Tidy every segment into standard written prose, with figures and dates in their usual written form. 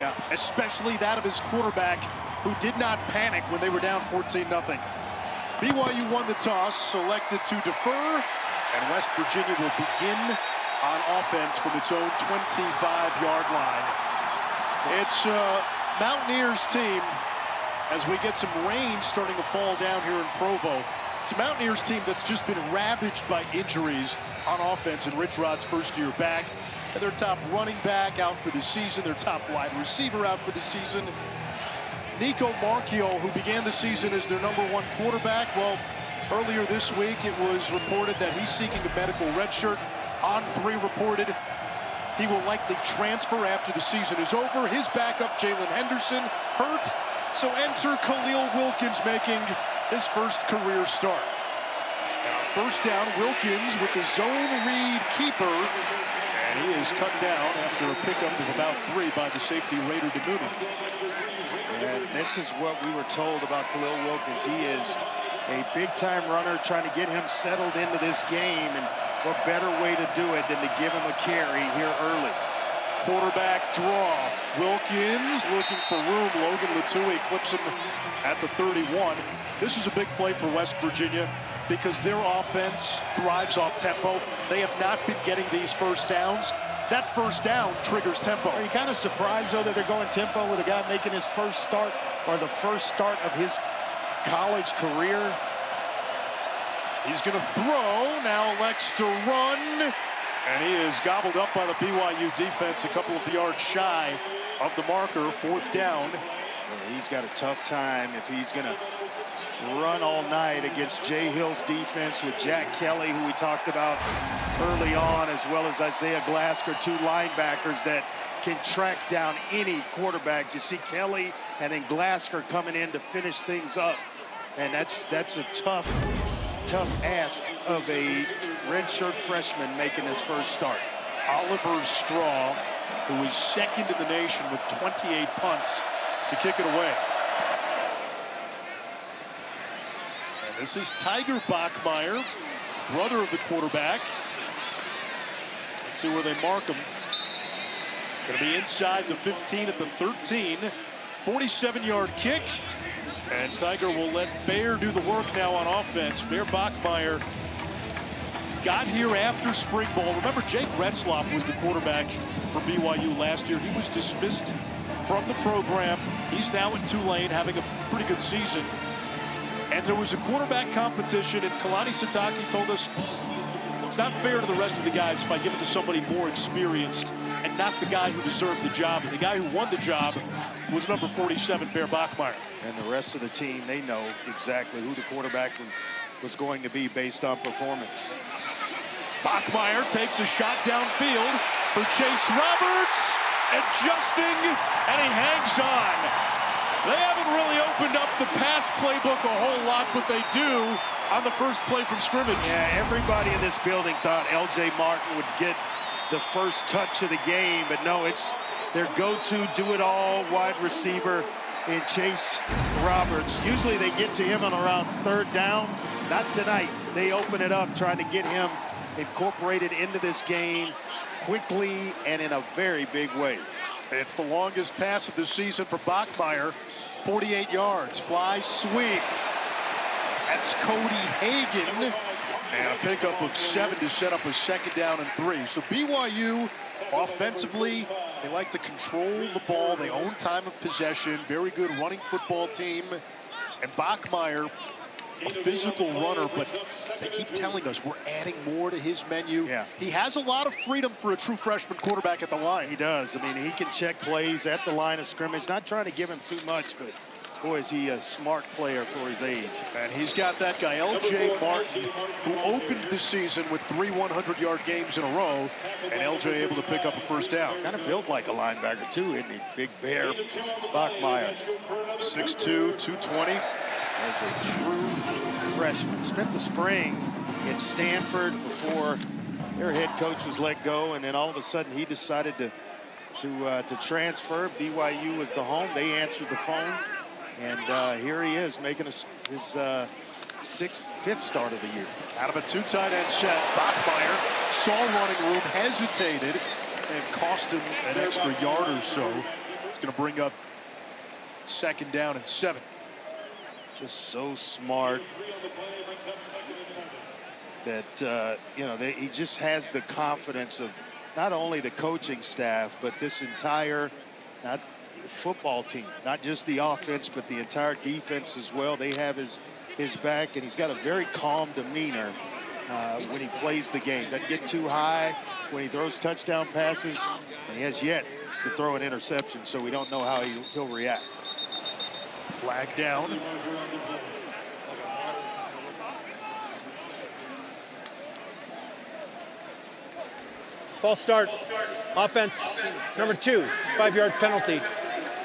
Yeah, especially that of his quarterback, who did not panic when they were down 14-0. BYU won the toss, selected to defer, and West Virginia will begin on offense from its own 25-yard line. It's Mountaineers team as we get some rain starting to fall down here in Provo. It's a Mountaineers team that's just been ravaged by injuries on offense in Rich Rod's first year back. And their top running back out for the season, their top wide receiver out for the season. Nico Marchiol, who began the season as their #1 quarterback, well, earlier this week it was reported that he's seeking a medical redshirt. On3 reported he will likely transfer after the season is over. His backup, Jalen Henderson, hurt. So enter Khalil Wilkins making his first career start. Now, first down, Wilkins with the zone read keeper. And he is cut down after a pickup of about 3 by the safety Raider DeMuna. And this is what we were told about Khalil Wilkins. He is a big-time runner, trying to get him settled into this game. And what better way to do it than to give him a carry here early. Quarterback draw. Wilkins looking for room. Logan Latui clips him at the 31. This is a big play for West Virginia, because their offense thrives off tempo. They have not been getting these first downs. That first down triggers tempo. Are you kind of surprised, though, that they're going tempo with a guy making his first start, or the first start of his college career? He's going to throw, now elects to run, and he is gobbled up by the BYU defense, a couple of yards shy of the marker, 4th down. Well, he's got a tough time if he's going to run all night against Jay Hill's defense with Jack Kelly, who we talked about early on, as well as Isaiah Glasker, 2 linebackers that can track down any quarterback. You see Kelly and then Glasker coming in to finish things up, and that's a tough ask of a redshirt freshman making his first start. Oliver Straw, who is second in the nation with 28 punts to kick it away. This is Tiger Bachmeier, brother of the quarterback. Let's see where they mark him. Going to be inside the 15 at the 13. 47-yard kick. And Tiger will let Bayer do the work now on offense. Bayer Bachmeier got here after spring ball. Remember, Jake Retzloff was the quarterback for BYU last year. He was dismissed from the program. He's now in Tulane, having a pretty good season. And there was a quarterback competition, and Kalani Sitake told us it's not fair to the rest of the guys if I give it to somebody more experienced and not the guy who deserved the job. And the guy who won the job was number 47, Bayer Bachmeier. And the rest of the team, they know exactly who the quarterback was going to be based on performance. Bachmeier takes a shot downfield for Chase Roberts, adjusting, and he hangs on. They haven't really opened up the pass playbook a whole lot, but they do on the first play from scrimmage. Yeah, everybody in this building thought L.J. Martin would get the first touch of the game, but no, it's their go-to do-it-all wide receiver in Chase Roberts. Usually they get to him on around 3rd down. Not tonight. They open it up, trying to get him incorporated into this game quickly and in a very big way. It's the longest pass of the season for Bachmeier, 48 yards, fly sweep. That's Cody Hagan, and a pickup of 7 to set up a 2nd down and 3. So BYU, offensively, they like to control the ball. They own time of possession, very good running football team. And Bachmeier, a physical runner, but they keep telling us we're adding more to his menu. Yeah. He has a lot of freedom for a true freshman quarterback at the line. He does. I mean, he can check plays at the line of scrimmage. Not trying to give him too much, but boy, is he a smart player for his age. And he's got that guy, L.J. Martin, who opened the season with 3 100-yard games in a row, and L.J. able to pick up a first down. Kind of built like a linebacker, too, isn't he? Big Bear Bachmeier. 6'2", 220. As a true freshman. Spent the spring in Stanford before their head coach was let go, and then all of a sudden he decided to transfer. BYU was the home. They answered the phone, and here he is making his 5th start of the year. Out of a 2 tight end set, Bachmeier saw running room, hesitated, and cost him an extra yard or so. It's going to bring up 2nd down and 7. Just so smart that, you know, he just has the confidence of not only the coaching staff, but this entire football team, not just the offense, but the entire defense as well. They have his back, and he's got a very calm demeanor when he plays the game. Doesn't get too high when he throws touchdown passes, and he has yet to throw an interception, so we don't know how he'll react. Flag down. False start. Offense number 2. 5-yard penalty.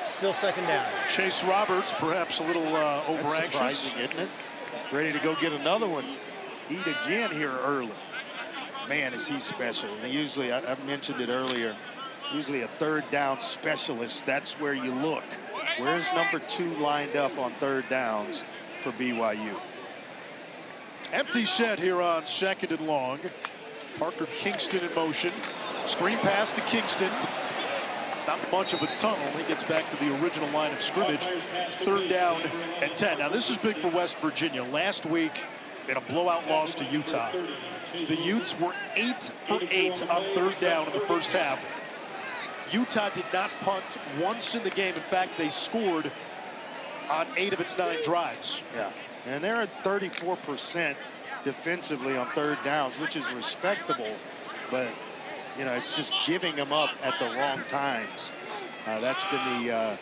Still 2nd down. Chase Roberts, perhaps a little over-anxious. Surprising, isn't it? Ready to go get another one. Eat again here early. Man, is he special. And usually, I mentioned it earlier, usually a 3rd down specialist, that's where you look. Where's number 2 lined up on 3rd downs for BYU? Empty set here on 2nd and long. Parker Kingston in motion. Screen pass to Kingston. Not much of a tunnel. He gets back to the original line of scrimmage. 3rd down and 10. Now this is big for West Virginia. Last week in a blowout loss to Utah, the Utes were 8 for 8 on 3rd down in the first half. Utah did not punt once in the game. In fact, they scored on 8 of its 9 drives. Yeah, and they're at 34% defensively on 3rd downs, which is respectable, but you know, it's just giving them up at the wrong times. That's been the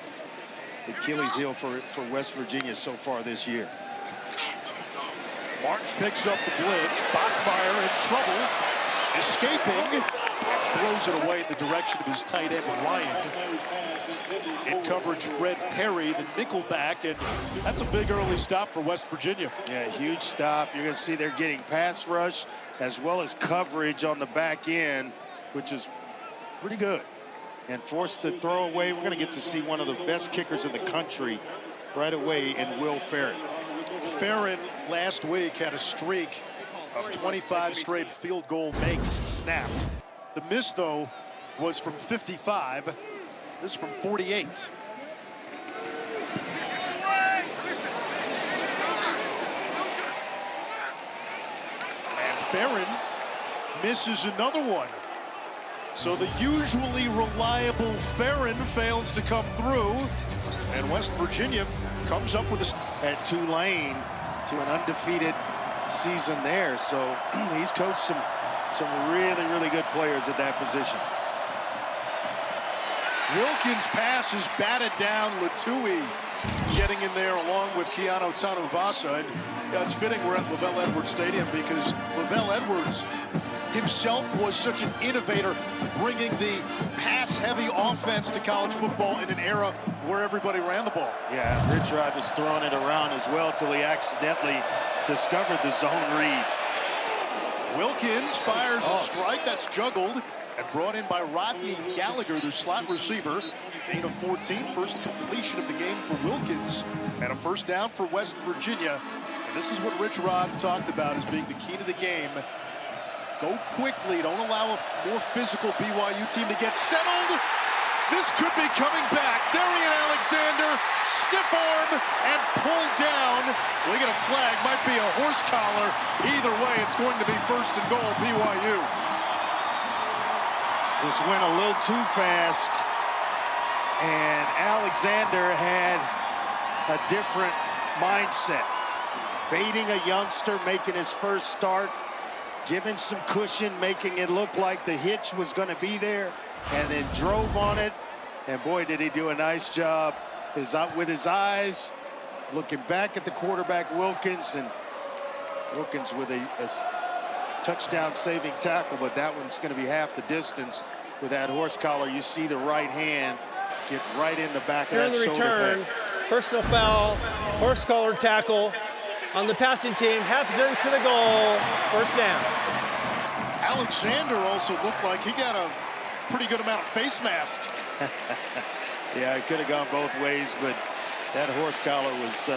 Achilles heel for West Virginia so far this year. Martin picks up the blitz. Bachmeier in trouble, escaping, and throws it away in the direction of his tight end, Ryan. In coverage, Fred Perry, the nickelback, and that's a big early stop for West Virginia. Yeah, huge stop. You're going to see they're getting pass rush as well as coverage on the back end, which is pretty good. And forced the throw away. We're going to get to see one of the best kickers in the country right away in Will Ferrin. Ferrin last week had a streak of 25 straight field goal makes snapped. The miss, though, was from 55. This from 48. And Ferrin misses another one. So the usually reliable Ferrin fails to come through, and West Virginia comes up with a... At Tulane to an undefeated season there. So he's coached some really, really good players at that position. Wilkins' pass is batted down. Latui getting in there along with Keanu Tanuvasa. And it's fitting we're at Lavelle Edwards Stadium because Lavelle Edwards himself was such an innovator, bringing the pass-heavy offense to college football in an era where everybody ran the ball. Yeah, Rich Rod was throwing it around as well till he accidentally discovered the zone read. Wilkins fires a strike that's juggled and brought in by Rodney Gallagher, the slot receiver. Gain of 14, first completion of the game for Wilkins, and a 1st down for West Virginia. And this is what Rich Rod talked about as being the key to the game. Go quickly, don't allow a more physical BYU team to get settled. This could be coming back. Darian Alexander, stiff arm and pulled down. We get a flag, might be a horse collar. Either way, it's going to be 1st and goal, BYU. This went a little too fast, and Alexander had a different mindset. Baiting a youngster, making his first start, giving some cushion, making it look like the hitch was going to be there, and then drove on it. And boy, did he do a nice job with his eyes, looking back at the quarterback, Wilkins, and Wilkins with a touchdown-saving tackle, but that one's going to be half the distance with that horse collar. You see the right hand get right in the back of that shoulder return, pad. Personal foul, horse collar tackle on the passing team, half distance to the goal, 1st down. Alexander also looked like he got a pretty good amount of face mask. Yeah, it could have gone both ways, but that horse collar was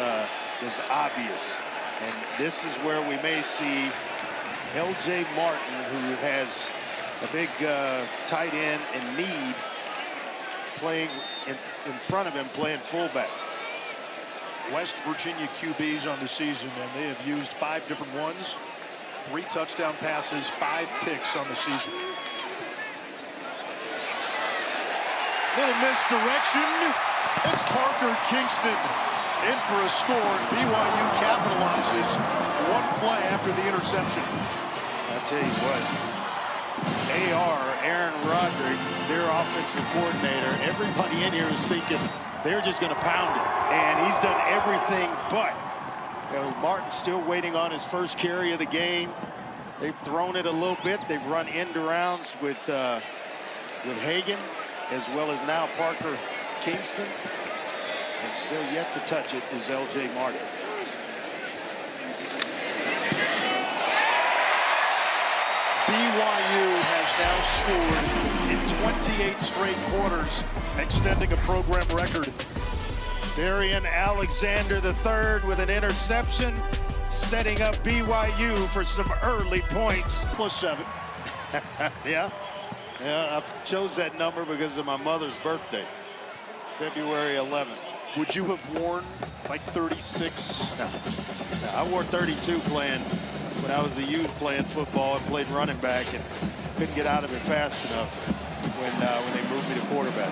obvious. And this is where we may see L.J. Martin, who has a big tight end in need, playing in front of him playing fullback. West Virginia QBs on the season, and they have used 5 different ones. 3 touchdown passes, 5 picks on the season. Little misdirection. It's Parker Kingston in for a score, and BYU capitalizes 1 play after the interception. I'll tell you what, Aaron Roderick, their offensive coordinator, everybody in here is thinking they're just going to pound it, and he's done everything but. Martin's still waiting on his first carry of the game. They've thrown it a little bit. They've run end arounds with Hagan, as well as now Parker Kingston. And still yet to touch it is L.J. Martin. BYU has now scored in 28 straight quarters, extending a program record. Darian Alexander III with an interception, setting up BYU for some early points. +7. Yeah, I chose that number because of my mother's birthday, February 11th. Would you have worn like 36? No, I wore 32 playing when I was a youth playing football and played running back, and couldn't get out of it fast enough when they moved me to quarterback.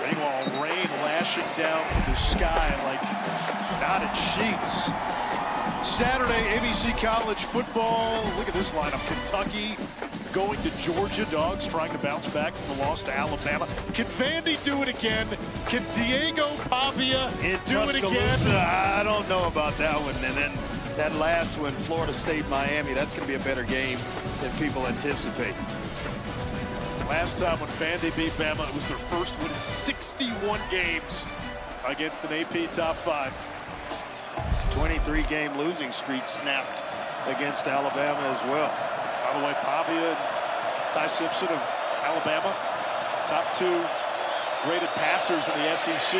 Meanwhile, rain lashing down from the sky like knotted sheets. Saturday, ABC College football. Look at this lineup. Kentucky going to Georgia. Dogs trying to bounce back from the loss to Alabama. Can Vandy do it again? Can Diego Pavia do it again? I don't know about that one. And then that last one, Florida State, Miami, that's going to be a better game than people anticipate. Last time when Vandy beat Bama, it was their first win in 61 games against an AP top 5. 23-game losing streak snapped against Alabama as well. By the way, Pavia and Ty Simpson of Alabama, top 2 rated passers in the SEC.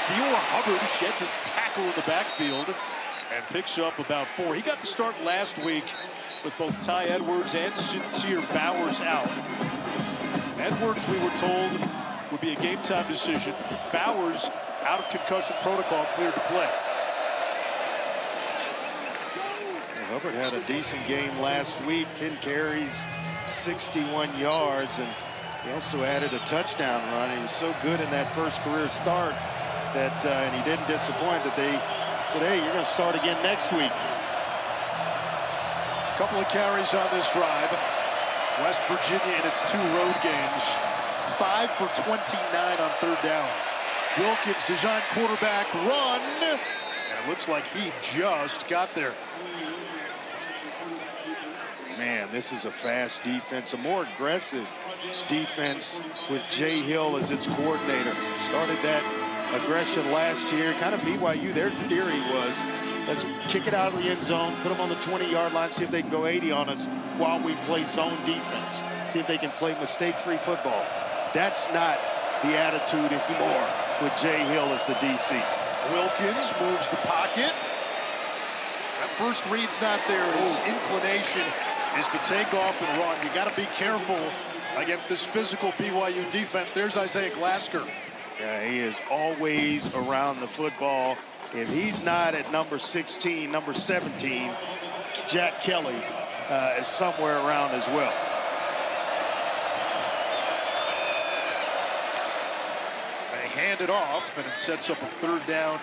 Dior Hubbard sheds a tackle in the backfield and picks up about 4. He got the start last week with both Ty Edwards and Sincere Bowers out. Edwards, we were told, would be a game-time decision. Bowers, out of concussion protocol, cleared to play. Hubbard had a decent game last week, 10 carries, 61 yards, and he also added a touchdown run. He was so good in that first career start that, and he didn't disappoint, that they said, hey, you're going to start again next week. A couple of carries on this drive. West Virginia in its 2 road games, 5 for 29 on 3rd down. Wilkins, Dijon quarterback run, and it looks like he just got there. Man, this is a fast defense, a more aggressive defense with Jay Hill as its coordinator. Started that aggression last year. Kind of BYU, their theory was, let's kick it out of the end zone, put them on the 20-yard line, see if they can go 80 on us while we play zone defense. See if they can play mistake-free football. That's not the attitude anymore with Jay Hill as the DC. Wilkins moves the pocket. That first read's not there. His inclination is to take off and run. You got to be careful against this physical BYU defense. There's Isaiah Glasker. Yeah, he is always around the football. If he's not at number 16, number 17, Jack Kelly is somewhere around as well. They hand it off, and it sets up a 3rd down.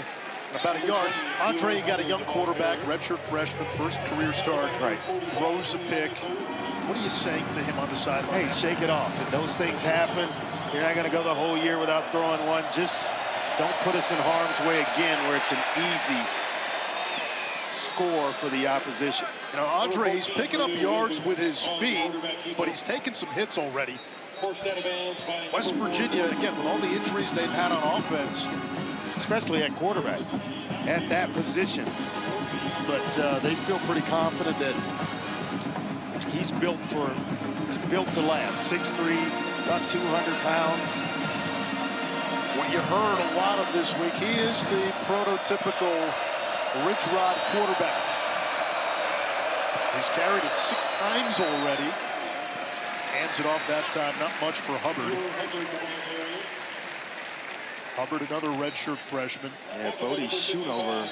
About a yard. Andre got a young quarterback, redshirt freshman, first career start. Right. Throws a pick. What are you saying to him on the sideline? Hey, shake it off. If those things happen, you're not going to go the whole year without throwing one. Just don't put us in harm's way again where it's an easy score for the opposition. You know, Andre, he's picking up yards with his feet, but he's taken some hits already. West Virginia, again, with all the injuries they've had on offense, especially at quarterback, at that position. But they feel pretty confident that he's built to last. 6'3", about 200 pounds. What you heard a lot of this week, he is the prototypical Rich Rod quarterback. He's carried it 6 times already. Hands it off that time. Not much for Hubbard. Hubbard, another redshirt freshman. Yeah, Bodie Schoonover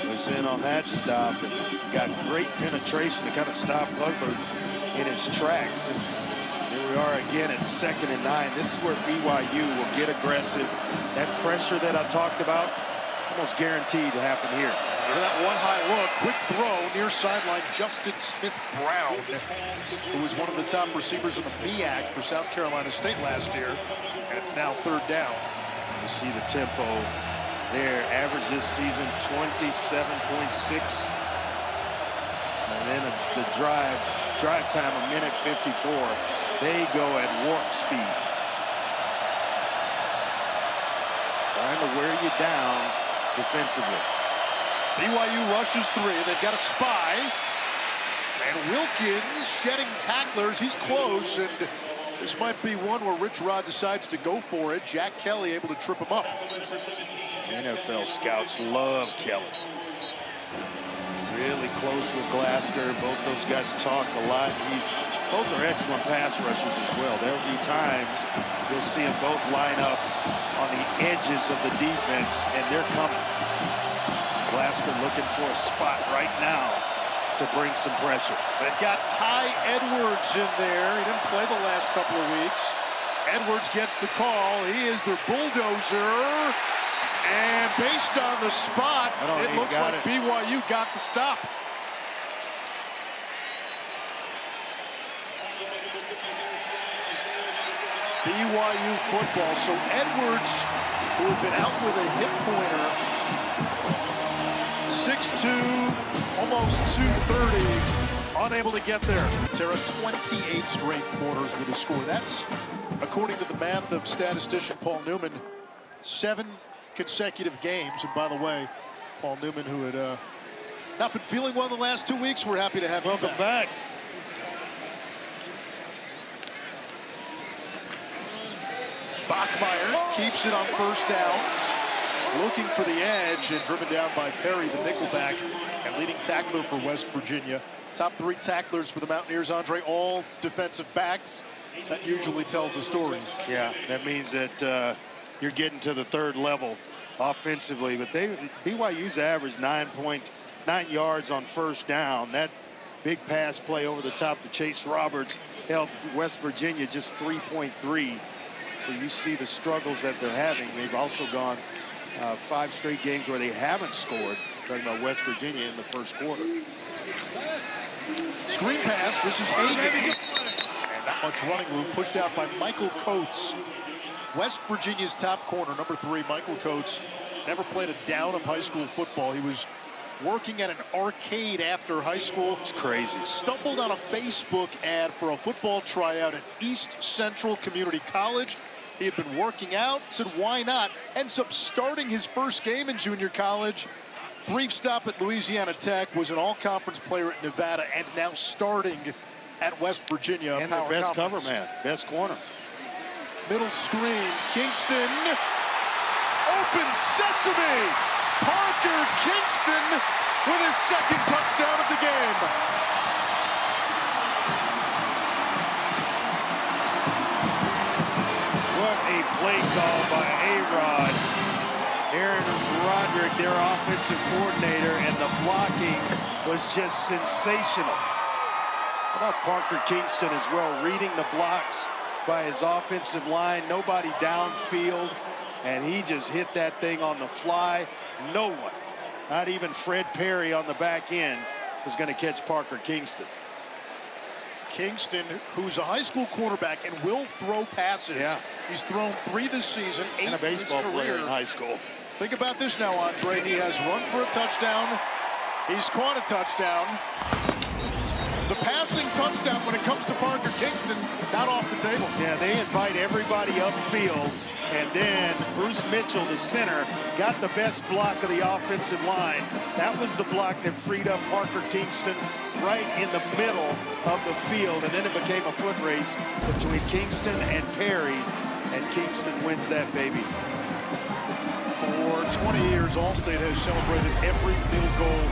was in on that stop and got great penetration to kind of stop Hubbard in his tracks. And here we are again at 2nd and 9. This is where BYU will get aggressive. That pressure that I talked about, almost guaranteed to happen here. Look at that one high look, quick throw near sideline. Justin Smith-Brown, who was one of the top receivers in the MEAC for South Carolina State last year, and it's now 3rd down. You see the tempo there. Average this season 27.6, and then the drive time 1:54. They go at warp speed, trying to wear you down defensively. BYU rushes 3. They've got a spy. And Wilkins shedding tacklers. He's close. And this might be one where Rich Rod decides to go for it. Jack Kelly able to trip him up. NFL scouts love Kelly. Really close with Glasgow. Both those guys talk a lot. Both are excellent pass rushers as well. There'll be times you'll see them both line up on the edges of the defense, and they're coming. Glasgow looking for a spot right now to bring some pressure. They've got Ty Edwards in there. He didn't play the last couple of weeks. Edwards gets the call. He is their bulldozer. And based on the spot, it looks like BYU got the stop. BYU football. So Edwards, who had been out with a hip pointer, 6'2", almost 230, unable to get there. Terra 28 straight quarters with a score. That's, according to the math of statistician Paul Newman, 7 consecutive games. And by the way, Paul Newman, who had not been feeling well the last 2 weeks, we're happy to have him back. Bachmeier keeps it on 1st down, looking for the edge, and driven down by Perry, the nickelback, and leading tackler for West Virginia. Top 3 tacklers for the Mountaineers, Andre, all defensive backs. That usually tells a story. Yeah, that means that you're getting to the 3rd level offensively, but BYU's average 9.9 yards on 1st down. That big pass play over the top to Chase Roberts helped West Virginia just 3.3. So you see the struggles that they're having. They've also gone 5 straight games where they haven't scored. Talking about West Virginia in the 1st quarter. Screen pass. This is Hagan. And not much running room. Pushed out by Michael Coates. West Virginia's top corner, number 3, Michael Coates, never played a down of high school football. He was working at an arcade after high school. It's crazy. Stumbled on a Facebook ad for a football tryout at East Central Community College. He had been working out, said why not? Ends up starting his first game in junior college. Brief stop at Louisiana Tech, was an all-conference player at Nevada, and now starting at West Virginia. And the best cover man, best corner. Middle screen, Kingston, open sesame! Parker Kingston with his 2nd touchdown of the game. What a play call by A-Rod. Aaron Roderick, their offensive coordinator, and the blocking was just sensational. How about Parker Kingston as well, reading the blocks by his offensive line, nobody downfield, and he just hit that thing on the fly. No one, not even Fred Perry on the back end, was going to catch Parker Kingston. Kingston, who's a high school quarterback and will throw passes. Yeah. He's thrown 3 this season, 8 and a baseball in his career. player in high school. Think about this now, Andre. He has run for a touchdown. He's caught a touchdown. The passing touchdown, when it comes to Parker Kingston, not off the table. Yeah, they invite everybody upfield, and then Bruce Mitchell, the center, got the best block of the offensive line. That was the block that freed up Parker Kingston right in the middle of the field, and then it became a foot race between Kingston and Perry, and Kingston wins that baby. For 20 years, Allstate has celebrated every field goal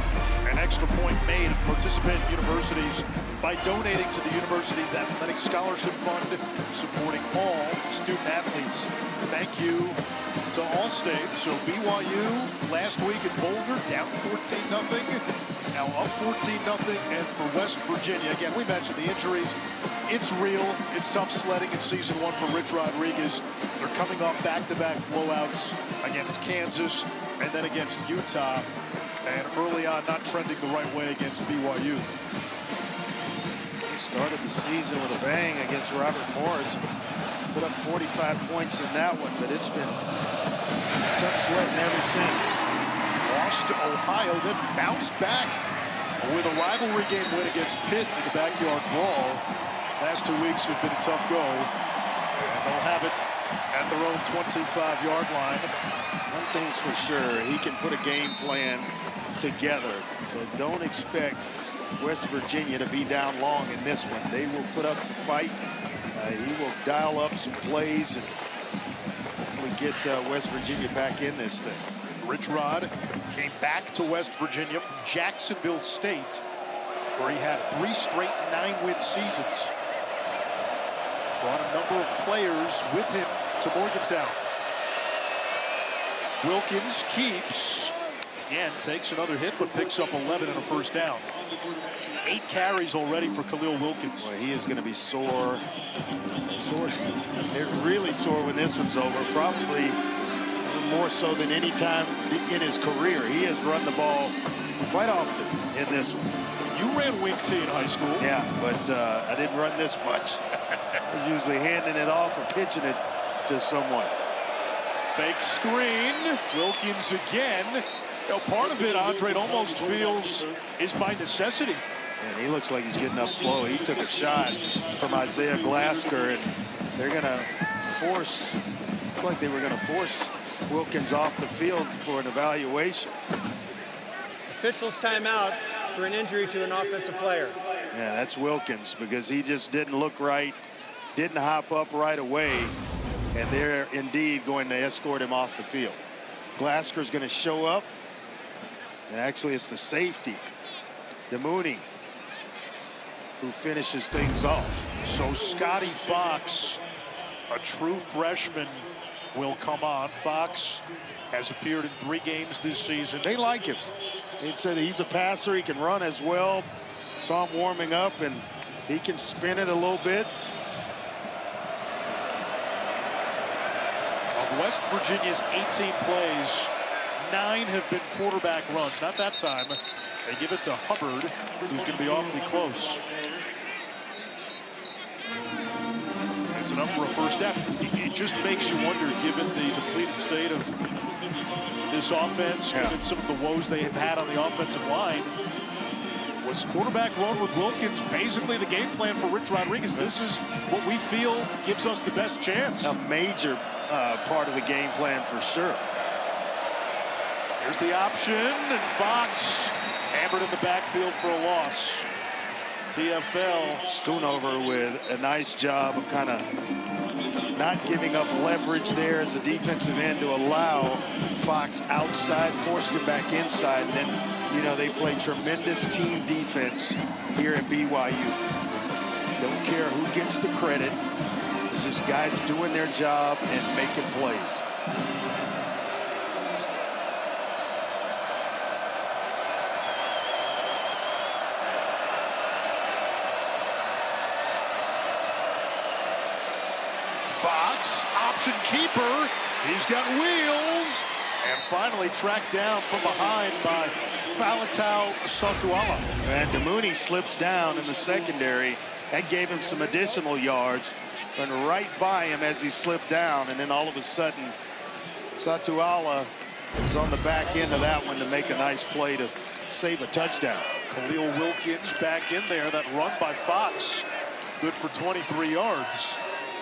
and extra point made at participating universities by donating to the university's athletic scholarship fund, supporting all student athletes. Thank you to Allstate. So BYU last week in Boulder down 14-0, now up 14-0, and for West Virginia, again, we mentioned the injuries. It's real. It's tough sledding in season one for Rich Rodriguez. They're coming off back-to-back blowouts against Kansas and then against Utah, and early on not trending the right way against BYU. He started the season with a bang against Robert Morris. Put up 45 points in that one, but it's been tough sledding ever since. Lost to Ohio, then bounced back with a rivalry game win against Pitt in the backyard brawl. Last 2 weeks have been a tough go, and they'll have it at their own 25-yard line. One thing's for sure, he can put a game plan together. So don't expect West Virginia to be down long in this one. They will put up the fight. He will dial up some plays and hopefully get West Virginia back in this thing. Rich Rod came back to West Virginia from Jacksonville State, where he had 3 straight 9-win seasons. Brought a number of players with him to Morgantown. Wilkins keeps, again, takes another hit, but picks up 11 and a first down. 8 carries already for Khalil Wilkins. Boy, he is going to be sore. Really sore when this one's over. Probably more so than any time in his career. He has run the ball quite often in this one. You ran wing T in high school. Yeah, but I didn't run this much. I was usually handing it off or pitching it to someone. Fake screen. Wilkins again. You know, part of it, Andre, it almost feels is by necessity. And he looks like he's getting up slow. He took a shot from Isaiah Glasker, and they're going to force, looks like they were going to force Wilkins off the field for an evaluation. Officials timeout for an injury to an offensive player. Yeah, that's Wilkins, because he just didn't look right, didn't hop up right away, and they're indeed going to escort him off the field. Glasker's going to show up, and actually it's the safety, DeMooney, who finishes things off. So Scotty Fox, a true freshman, will come on. Fox has appeared in 3 games this season. They like him. They said he's a passer. He can run as well. Saw him warming up, and he can spin it a little bit. Of West Virginia's 18 plays, 9 have been quarterback runs. Not that time. They give it to Hubbard, who's going to be awfully close. It's enough for a first down. It just makes you wonder, given the depleted state of this offense, given some of the woes they have had on the offensive line. Was quarterback run with Wilkins basically the game plan for Rich Rodriguez? This is what we feel gives us the best chance. A major part of the game plan for sure. There's the option, and Fox hammered in the backfield for a loss. TFL. Schoonover with a nice job of kind of not giving up leverage there as a defensive end to allow Fox outside, forced him back inside. And then, you know, they play tremendous team defense here at BYU. Don't care who gets the credit. It's just guys doing their job and making plays. Fox, option keeper. He's got wheels. And finally tracked down from behind by Falatau Sotuala. And DeMooney slips down in the secondary. That gave him some additional yards. Went right by him as he slipped down. And then all of a sudden, Sotuala is on the back end of that one to make a nice play to save a touchdown. Khalil Wilkins back in there. That run by Fox, good for 23 yards.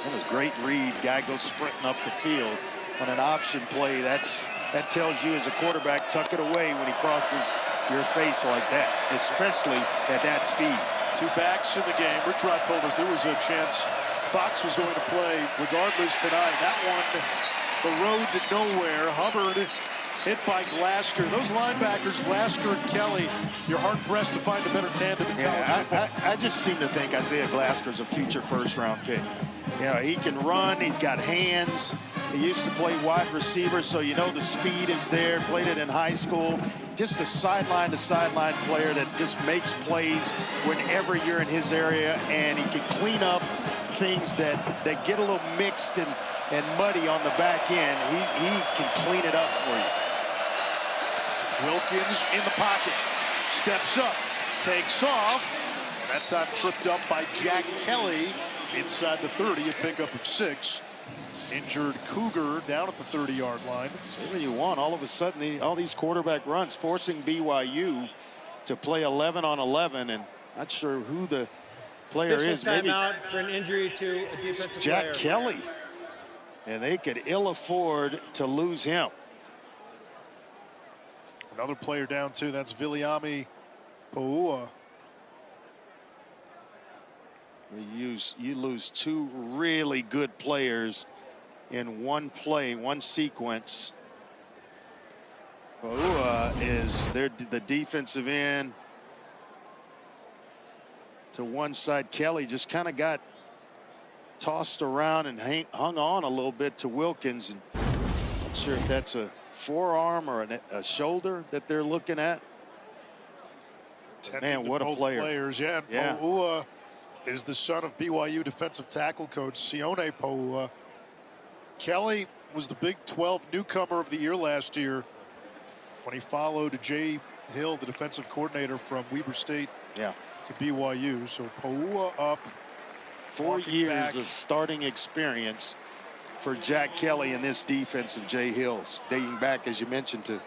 That was a great read. Guy goes sprinting up the field on an option play. That tells you as a quarterback, tuck it away when he crosses your face like that, especially at that speed. 2 backs in the game. Rich Rod told us there was a chance Fox was going to play regardless tonight. That one, the road to nowhere. Hubbard hit by Glasgow. Those linebackers, Glasgow and Kelly, you're hard-pressed to find a better tandem in college football. I just seem to think Isaiah Glasker's a future first-round pick. You know, he can run, he's got hands. He used to play wide receiver, so you know the speed is there. Played it in high school. Just a sideline-to-sideline player that just makes plays whenever you're in his area, and he can clean up things that get a little mixed and muddy on the back end. He can clean it up for you. Wilkins in the pocket, steps up, takes off. That time tripped up by Jack Kelly inside the 30, a pickup of 6. Injured Cougar down at the 30-yard line. Say what you want. All of a sudden, all these quarterback runs forcing BYU to play 11 on 11, and not sure who the player is. Maybe timeout for an injury to a defensive player. Jack Kelly, and they could ill afford to lose him. Another player down too. That's Viliami Poua. You lose 2 really good players in one play, one sequence. Poua is the defensive end to one side. Kelly just kind of got tossed around and hung on a little bit to Wilkins. And not sure if that's a forearm or a shoulder that they're looking at. Man, what a player. Players, yeah. Poua is the son of BYU defensive tackle coach Sione Poua. Kelly was the Big 12 newcomer of the year last year when he followed Jay Hill, the defensive coordinator from Weber State, to BYU. So Poua up. 4 years of starting experience for Jack Kelly in this defense of Jay Hill's, dating back, as you mentioned, to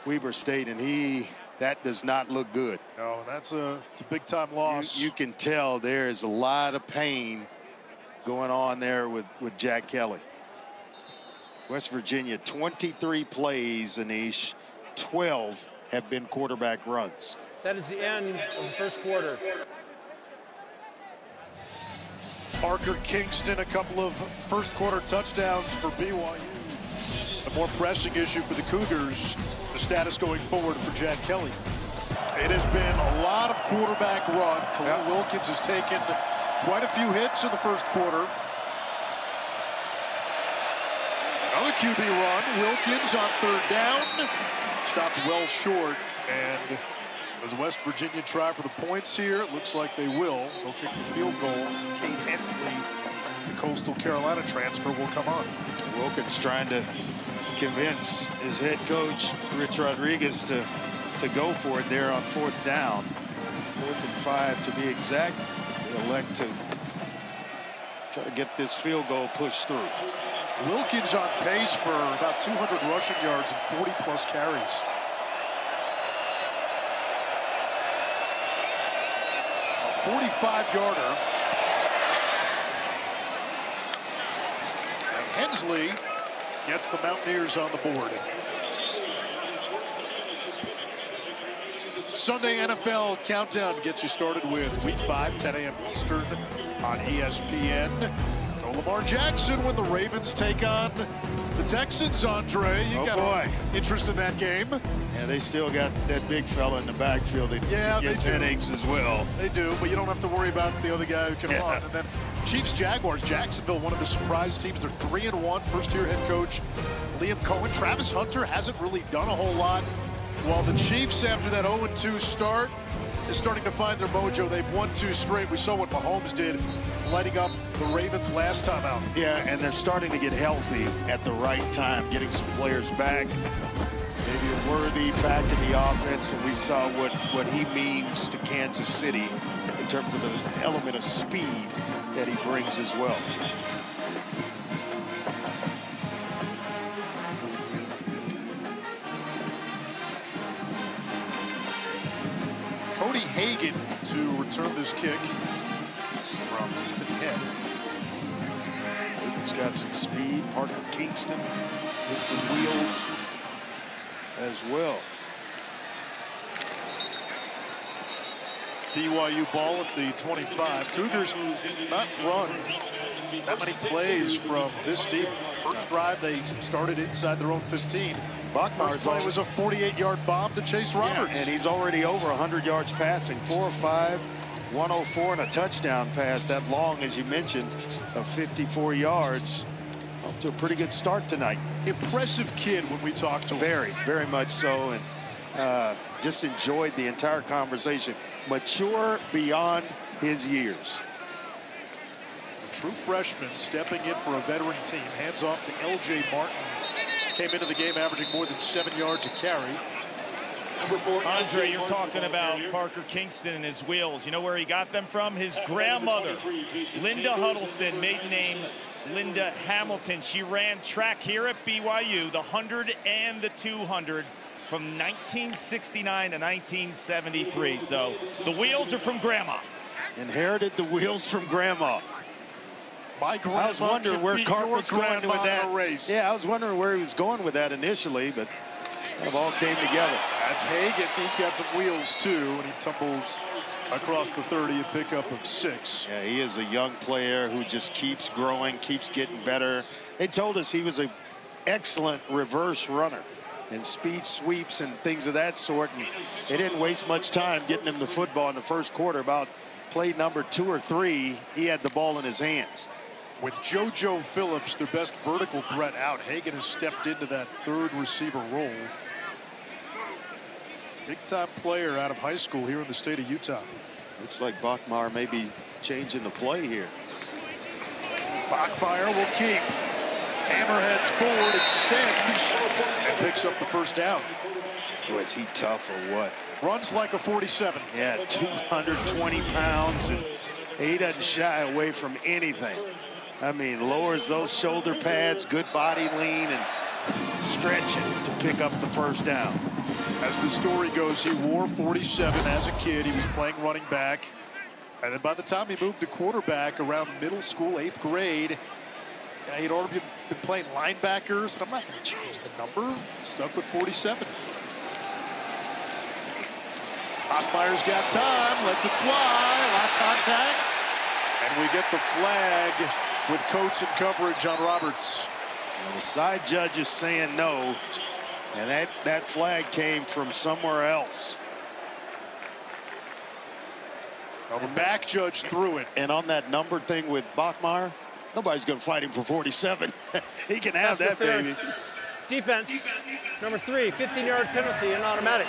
Weber State, and that does not look good. No, it's a big-time loss. You can tell there is a lot of pain going on there with Jack Kelly. West Virginia, 23 plays, Anish, 12 have been quarterback runs. That is the end of the first quarter. Parker Kingston, a couple of first-quarter touchdowns for BYU. A more pressing issue for the Cougars, the status going forward for Jack Kelly. It has been a lot of quarterback run. Khalil Wilkins has taken quite a few hits in the first quarter. Another QB run. Wilkins on 3rd down. Stopped well short. And does West Virginia try for the points here? It looks like they will. They'll kick the field goal. Kate Hensley, the Coastal Carolina transfer, will come on. Wilkins trying to convince his head coach, Rich Rodriguez, to go for it there on 4th down. 4th and 5 to be exact. They elect to try to get this field goal pushed through. Wilkins on pace for about 200 rushing yards and 40-plus carries. A 45-yarder. And Hensley gets the Mountaineers on the board. Sunday NFL Countdown gets you started with Week 5, 10 a.m. Eastern on ESPN. No Lamar Jackson when the Ravens take on the Texans, Andre. You got interest in that game? Yeah, they still got that big fella in the backfield that gets headaches as well. They do, but you don't have to worry about the other guy who can run. And then Chiefs-Jaguars, Jacksonville, one of the surprise teams. They're 3-1, first-year head coach Liam Cohen. Travis Hunter hasn't really done a whole lot. While the Chiefs, after that 0-2 start, is starting to find their mojo. They've won 2 straight. We saw what Mahomes did, lighting up the Ravens last time out. Yeah, and they're starting to get healthy at the right time, getting some players back. Maybe a Worthy back in the offense, and we saw what he means to Kansas City in terms of an element of speed that he brings as well. Cody Hagan to return this kick from the head. Hagan's got some speed. Parker Kingston with some wheels as well. BYU ball at the 25. Cougars not run that many plays from this deep. First drive, they started inside their own 15. Bachmar's play was a 48-yard bomb to Chase Roberts. Yeah, and he's already over 100 yards passing, 4 or 5, 104 and a touchdown pass. That long, as you mentioned, of 54 yards. Off to a pretty good start tonight. Impressive kid when we talked to him. Very, very much so. And just enjoyed the entire conversation. Mature beyond his years. A true freshman stepping in for a veteran team. Hands off to L.J. Martin. Came into the game averaging more than 7 yards a carry. Andre, you're talking about Parker Kingston and his wheels. You know where he got them from? His grandmother, Linda Huddleston, maiden name Linda Hamilton. She ran track here at BYU, the 100 and the 200 from 1969 to 1973. So the wheels are from Grandma. Inherited the wheels from Grandma. My grandma, I was wondering where Carp was going with that race. Yeah, I was wondering where he was going with that initially, but it all came together. That's Hagan. He's got some wheels too, and he tumbles across the 30, a pickup of 6. Yeah, he is a young player who just keeps growing, keeps getting better. They told us he was an excellent reverse runner and speed sweeps and things of that sort. And they didn't waste much time getting him the football in the first quarter. About play number 2 or 3, he had the ball in his hands. With JoJo Phillips, their best vertical threat out, Hagan has stepped into that third receiver role. Big-time player out of high school here in the state of Utah. Looks like Bachmar may be changing the play here. Bachmeier will keep. Hammerheads forward, extends, and picks up the first down. Was he tough or what? Runs like a 47. Yeah, 220 pounds, and he doesn't shy away from anything. I mean, lowers those shoulder pads, good body lean, and stretching to pick up the first down. As the story goes, he wore 47 as a kid. He was playing running back. And then by the time he moved to quarterback around middle school, 8th grade, he'd already been playing linebackers. And I'm not going to change the number. Stuck with 47. Bachmeier's got time. Lets it fly. Lock contact. And we get the flag with Coates in coverage on Roberts. Well, the side judge is saying no, and that flag came from somewhere else. Well, the back judge threw it. And on that number thing with Bachmeier, nobody's going to fight him for 47. He can have that, baby. Defense, number 3, 15-yard penalty and automatic.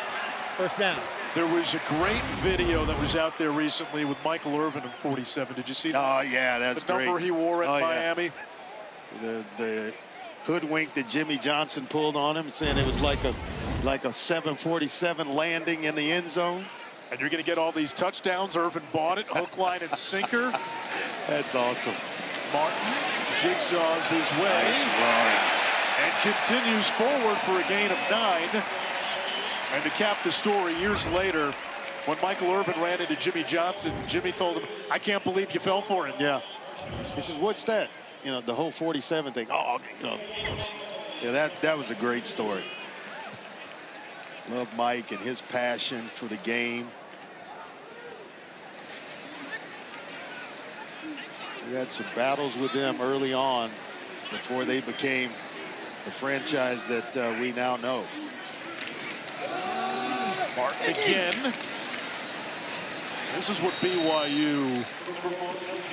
First down. There was a great video that was out there recently with Michael Irvin in 47. Did you see that? Oh, yeah, that's the number great. he wore in Miami. Yeah. The hoodwink that Jimmy Johnson pulled on him, saying it was like a 747 landing in the end zone. And you're going to get all these touchdowns. Irvin bought it, hook, line, and sinker. That's awesome. Martin jigsaws his way. Nice run. And continues forward for a gain of 9. And to cap the story, years later, when Michael Irvin ran into Jimmy Johnson, Jimmy told him, "I can't believe you fell for it." Yeah. He says, "What's that?" You know, the whole 47 thing. Oh, you know. Yeah, that was a great story. Love Mike and his passion for the game. We had some battles with them early on before they became the franchise that we now know. Martin again. This is what BYU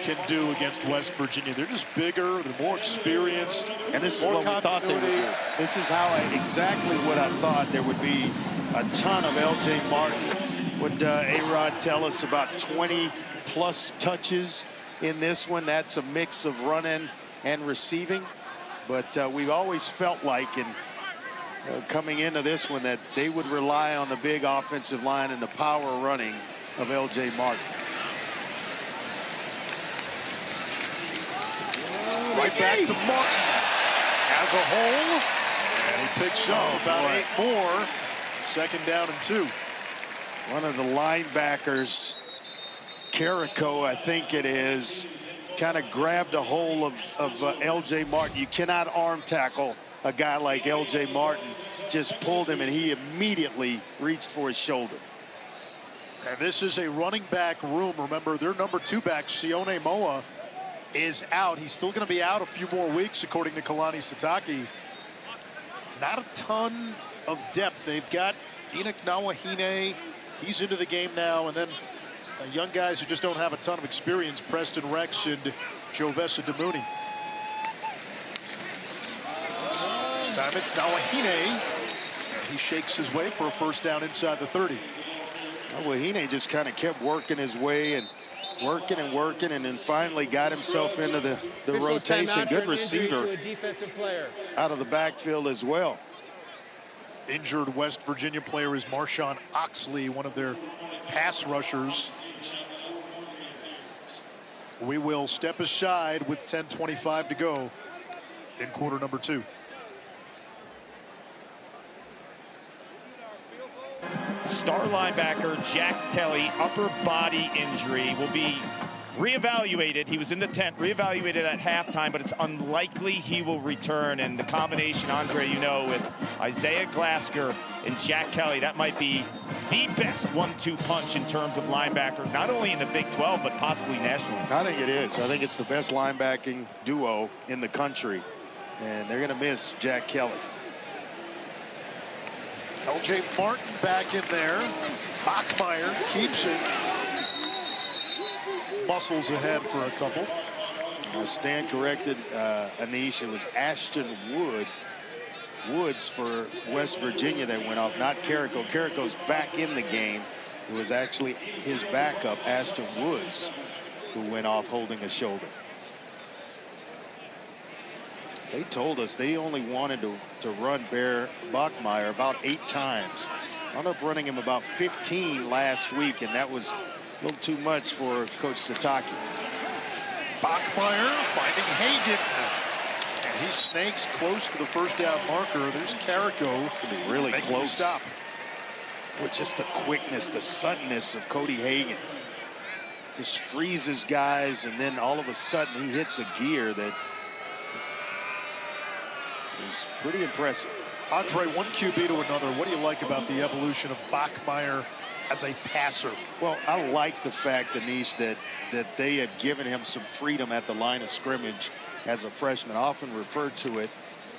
can do against West Virginia. They're just bigger, they're more experienced, and this is more what we thought they would do. This is how exactly what I thought. There would be a ton of L.J. Martin. Would A-Rod tell us about 20-plus touches in this one? That's a mix of running and receiving. But we've always felt like, coming into this one, that they would rely on the big offensive line and the power running of L.J. Martin. Right back to Martin as a hole, and he picks up about 8 more. Second down and 2. One of the linebackers, Carrico, I think it is, kind of grabbed a hold of L.J. Martin. You cannot arm tackle a guy like L.J. Martin. Just pulled him, and he immediately reached for his shoulder. And this is a running back room. Remember, their number 2 back, Sione Moa, is out. He's still going to be out a few more weeks, according to Kalani Sitake. Not a ton of depth. They've got Enoch Nawahine. He's into the game now. And then young guys who just don't have a ton of experience, Preston Rex and Jovessa Demouni. This time it's Nawahine. And he shakes his way for a first down inside the 30. Nawahine just kind of kept working his way and working, and then finally got himself into the rotation. Good receiver to a defensive player out of the backfield as well. Injured West Virginia player is Marshawn Oxley, one of their pass rushers. We will step aside with 10:25 to go in quarter number 2. Star linebacker Jack Kelly, upper body injury, will be reevaluated. He was in the tent, reevaluated at halftime, but it's unlikely he will return. And the combination, Andre, you know, with Isaiah Glasker and Jack Kelly, that might be the best 1-2 punch in terms of linebackers, not only in the Big 12, but possibly nationally. I think it is. I think it's the best linebacking duo in the country, and they're going to miss Jack Kelly. LJ Martin back in there. Bachmeier keeps it. Muscles ahead for a couple. Stan corrected Anish. It was Ashton Woods for West Virginia that went off, not Carrico. Carrico's back in the game. It was actually his backup, Ashton Woods, who went off holding a shoulder. They told us they only wanted to run Bear Bachmeier about 8 times. Wound up running him about 15 last week, and that was a little too much for Coach Sitake. Bachmeier finding Hagan. And he snakes close to the first down marker. There's Carrico. Could be really making close. the stop. With just the quickness, the suddenness of Cody Hagan. Just freezes guys, and then all of a sudden he hits a gear that is pretty impressive. Andre, one QB to another. What do you like about the evolution of Bachmeier as a passer? Well, I like the fact, Anish, that they have given him some freedom at the line of scrimmage as a freshman. I often refer to it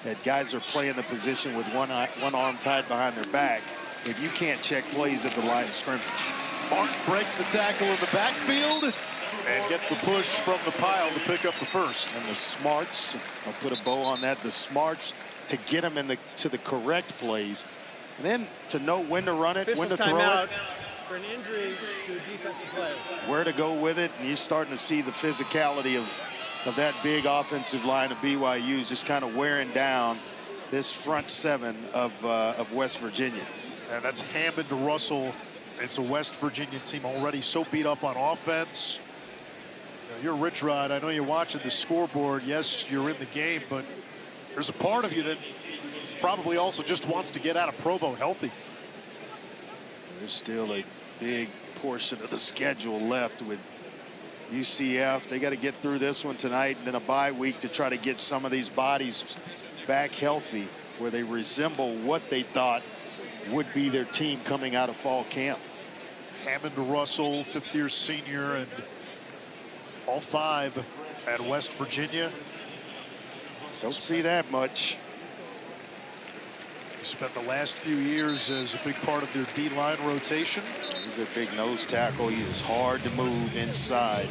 that guys are playing the position with one arm tied behind their back if you can't check plays at the line of scrimmage. Martin breaks the tackle in the backfield and gets the push from the pile to pick up the first. And the smarts, I'll put a bow on that, the smarts to get him to the correct plays, and then to know when to run it, when to throw it. For an injury to a defensive player. Where to go with it, and you're starting to see the physicality of that big offensive line of BYU is just kind of wearing down this front 7 of West Virginia. And that's Hammond to Russell. It's a West Virginia team already so beat up on offense. You're Rich Rod. I know you're watching the scoreboard. Yes, you're in the game, but there's a part of you that probably also just wants to get out of Provo healthy. There's still a big portion of the schedule left with UCF. They got to get through this one tonight and then a bye week to try to get some of these bodies back healthy where they resemble what they thought would be their team coming out of fall camp. Hammond to Russell, 5th-year senior, and all 5 at West Virginia. Don't see that much. He spent the last few years as a big part of their D-line rotation. He's a big nose tackle. He is hard to move inside.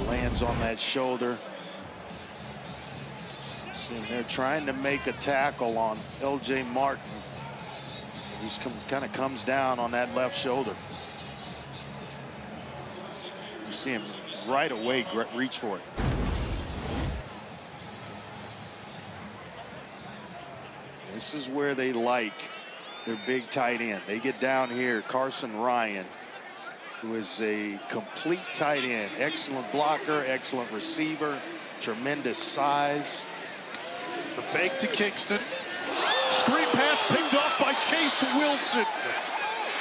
Lands on that shoulder. See, they're trying to make a tackle on LJ Martin. He kind of comes down on that left shoulder. You see him right away reach for it. This is where they like their big tight end. They get down here, Carson Ryan, who is a complete tight end. Excellent blocker, excellent receiver, tremendous size. The fake to Kingston. Screen pass picked off by Chase Wilson.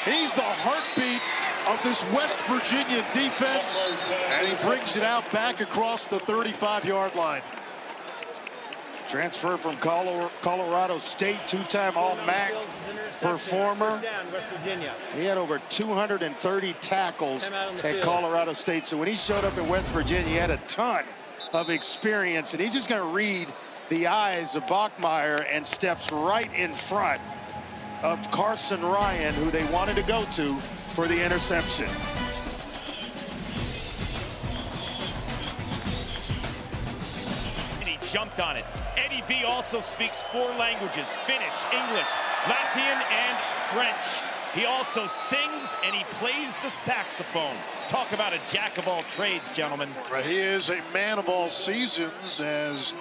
He's the heartbeat of this West Virginia defense, and he brings it out back across the 35-yard line. Transfer from Colorado State, two-time All-MAC performer. First down, West Virginia. He had over 230 tackles at field. Colorado State. So when he showed up in West Virginia, he had a ton of experience. And he's just going to read the eyes of Bachmeier and steps right in front of Carson Ryan, who they wanted to go to for the interception. And he jumped on it. Eddie V also speaks 4 languages: Finnish, English, Latvian, and French. He also sings and he plays the saxophone. Talk about a jack of all trades, gentlemen. He is a man of all seasons as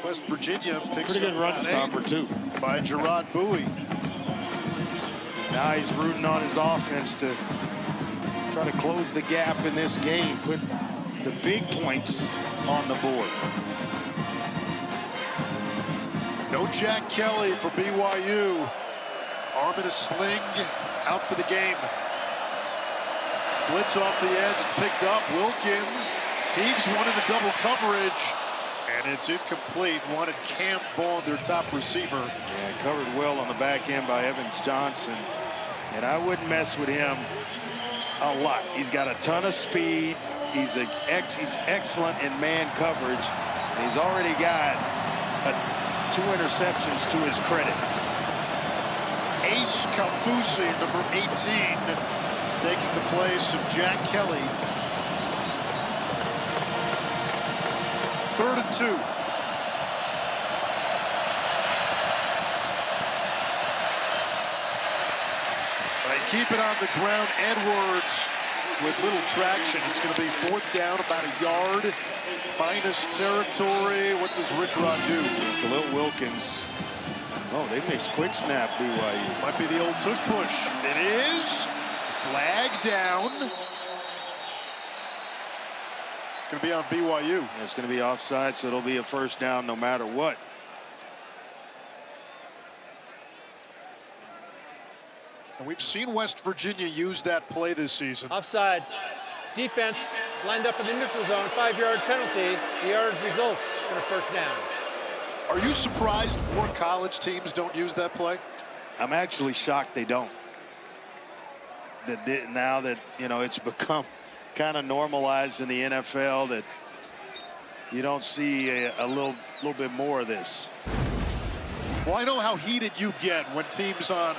West Virginia picks Pretty good up run stopper, too. by Gerard Bowie. Now he's rooting on his offense to try to close the gap in this game, put the big points on the board. No Jack Kelly for BYU. Arm in a sling, out for the game. Blitz off the edge, it's picked up. Wilkins heaves one into double coverage, and it's incomplete. Wanted Cam Vaughn, their top receiver. Yeah, covered well on the back end by Evans Johnson, and I wouldn't mess with him a lot. He's got a ton of speed. He's excellent in man coverage, and he's already got 2 interceptions to his credit. Ace Kafusi, number 18, taking the place of Jack Kelly. 3rd and 2. They keep it on the ground. Edwards with little traction. It's going to be 4th down, about a yard. Minus territory. What does Rich Rod do? Khalil Wilkins. Oh, they missed quick snap, BYU. Might be the old tush push. It is. Flag down. It's going to be on BYU. It's going to be offside, so it'll be a 1st down no matter what. And we've seen West Virginia use that play this season. Offside. Defense lined up in the neutral zone. 5-yard penalty. The yardage results in a 1st down. Are you surprised more college teams don't use that play? I'm actually shocked they don't. Now that, you know, it's become kind of normalized in the NFL, that you don't see a little bit more of this. Well, I know how heated you get when teams on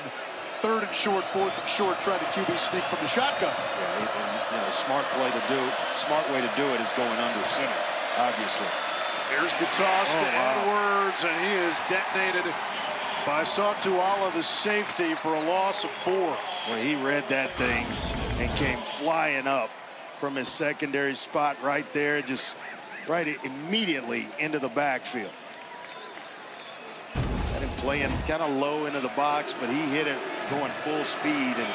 3rd and short, 4th and short try to QB sneak from the shotgun. Yeah, and, you know, smart way to do it is going under center, obviously. Here's the toss to Edwards, and he is detonated by Satuala, the safety, for a loss of 4. Well, he read that thing and came flying up from his secondary spot right there, just right immediately into the backfield. Had him playing kind of low into the box, but he hit it going full speed and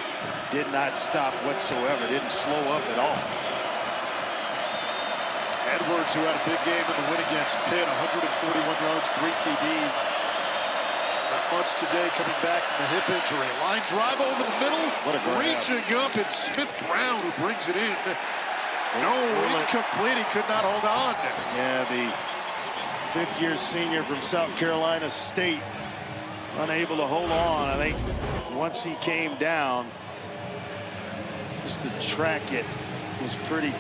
did not stop whatsoever, didn't slow up at all. Edwards, who had a big game in the win against Pitt, 141 yards, 3 TDs. Not much today, coming back from the hip injury. Line drive over the middle. What a grab. Reaching up, it's Smith Brown who brings it in. No, incomplete. He could not hold on. Yeah, the 5th-year senior from South Carolina State, unable to hold on. I think once he came down, just to track it was pretty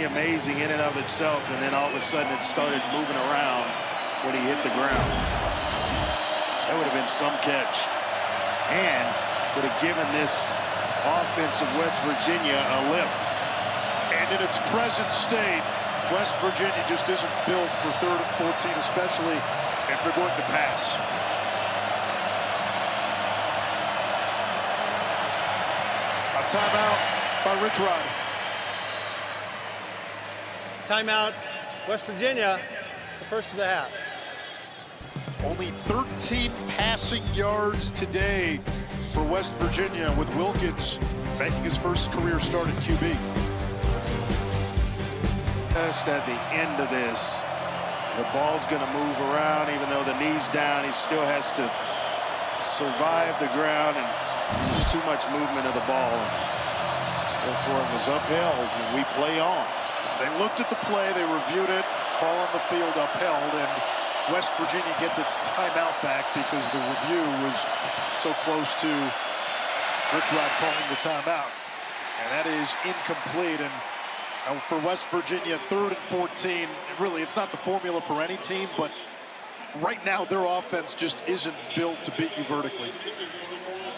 amazing in and of itself, and then all of a sudden it started moving around when he hit the ground. That would have been some catch, and would have given this offense of West Virginia a lift. And in its present state, West Virginia just isn't built for 3rd and 14, especially if they're going to pass. A timeout by Rich Rod. Timeout, West Virginia, the 1st of the half. Only 13 passing yards today for West Virginia, with Wilkins making his 1st career start at QB. Just at the end of this, the ball's going to move around, even though the knee's down. He still has to survive the ground, and there's too much movement of the ball. And therefore, it was upheld, and we play on. They looked at the play, they reviewed it, call on the field upheld, and West Virginia gets its timeout back because the review was so close to Rich Rod calling the timeout. And that is incomplete. And for West Virginia, 3rd and 14. Really, it's not the formula for any team, but right now their offense just isn't built to beat you vertically.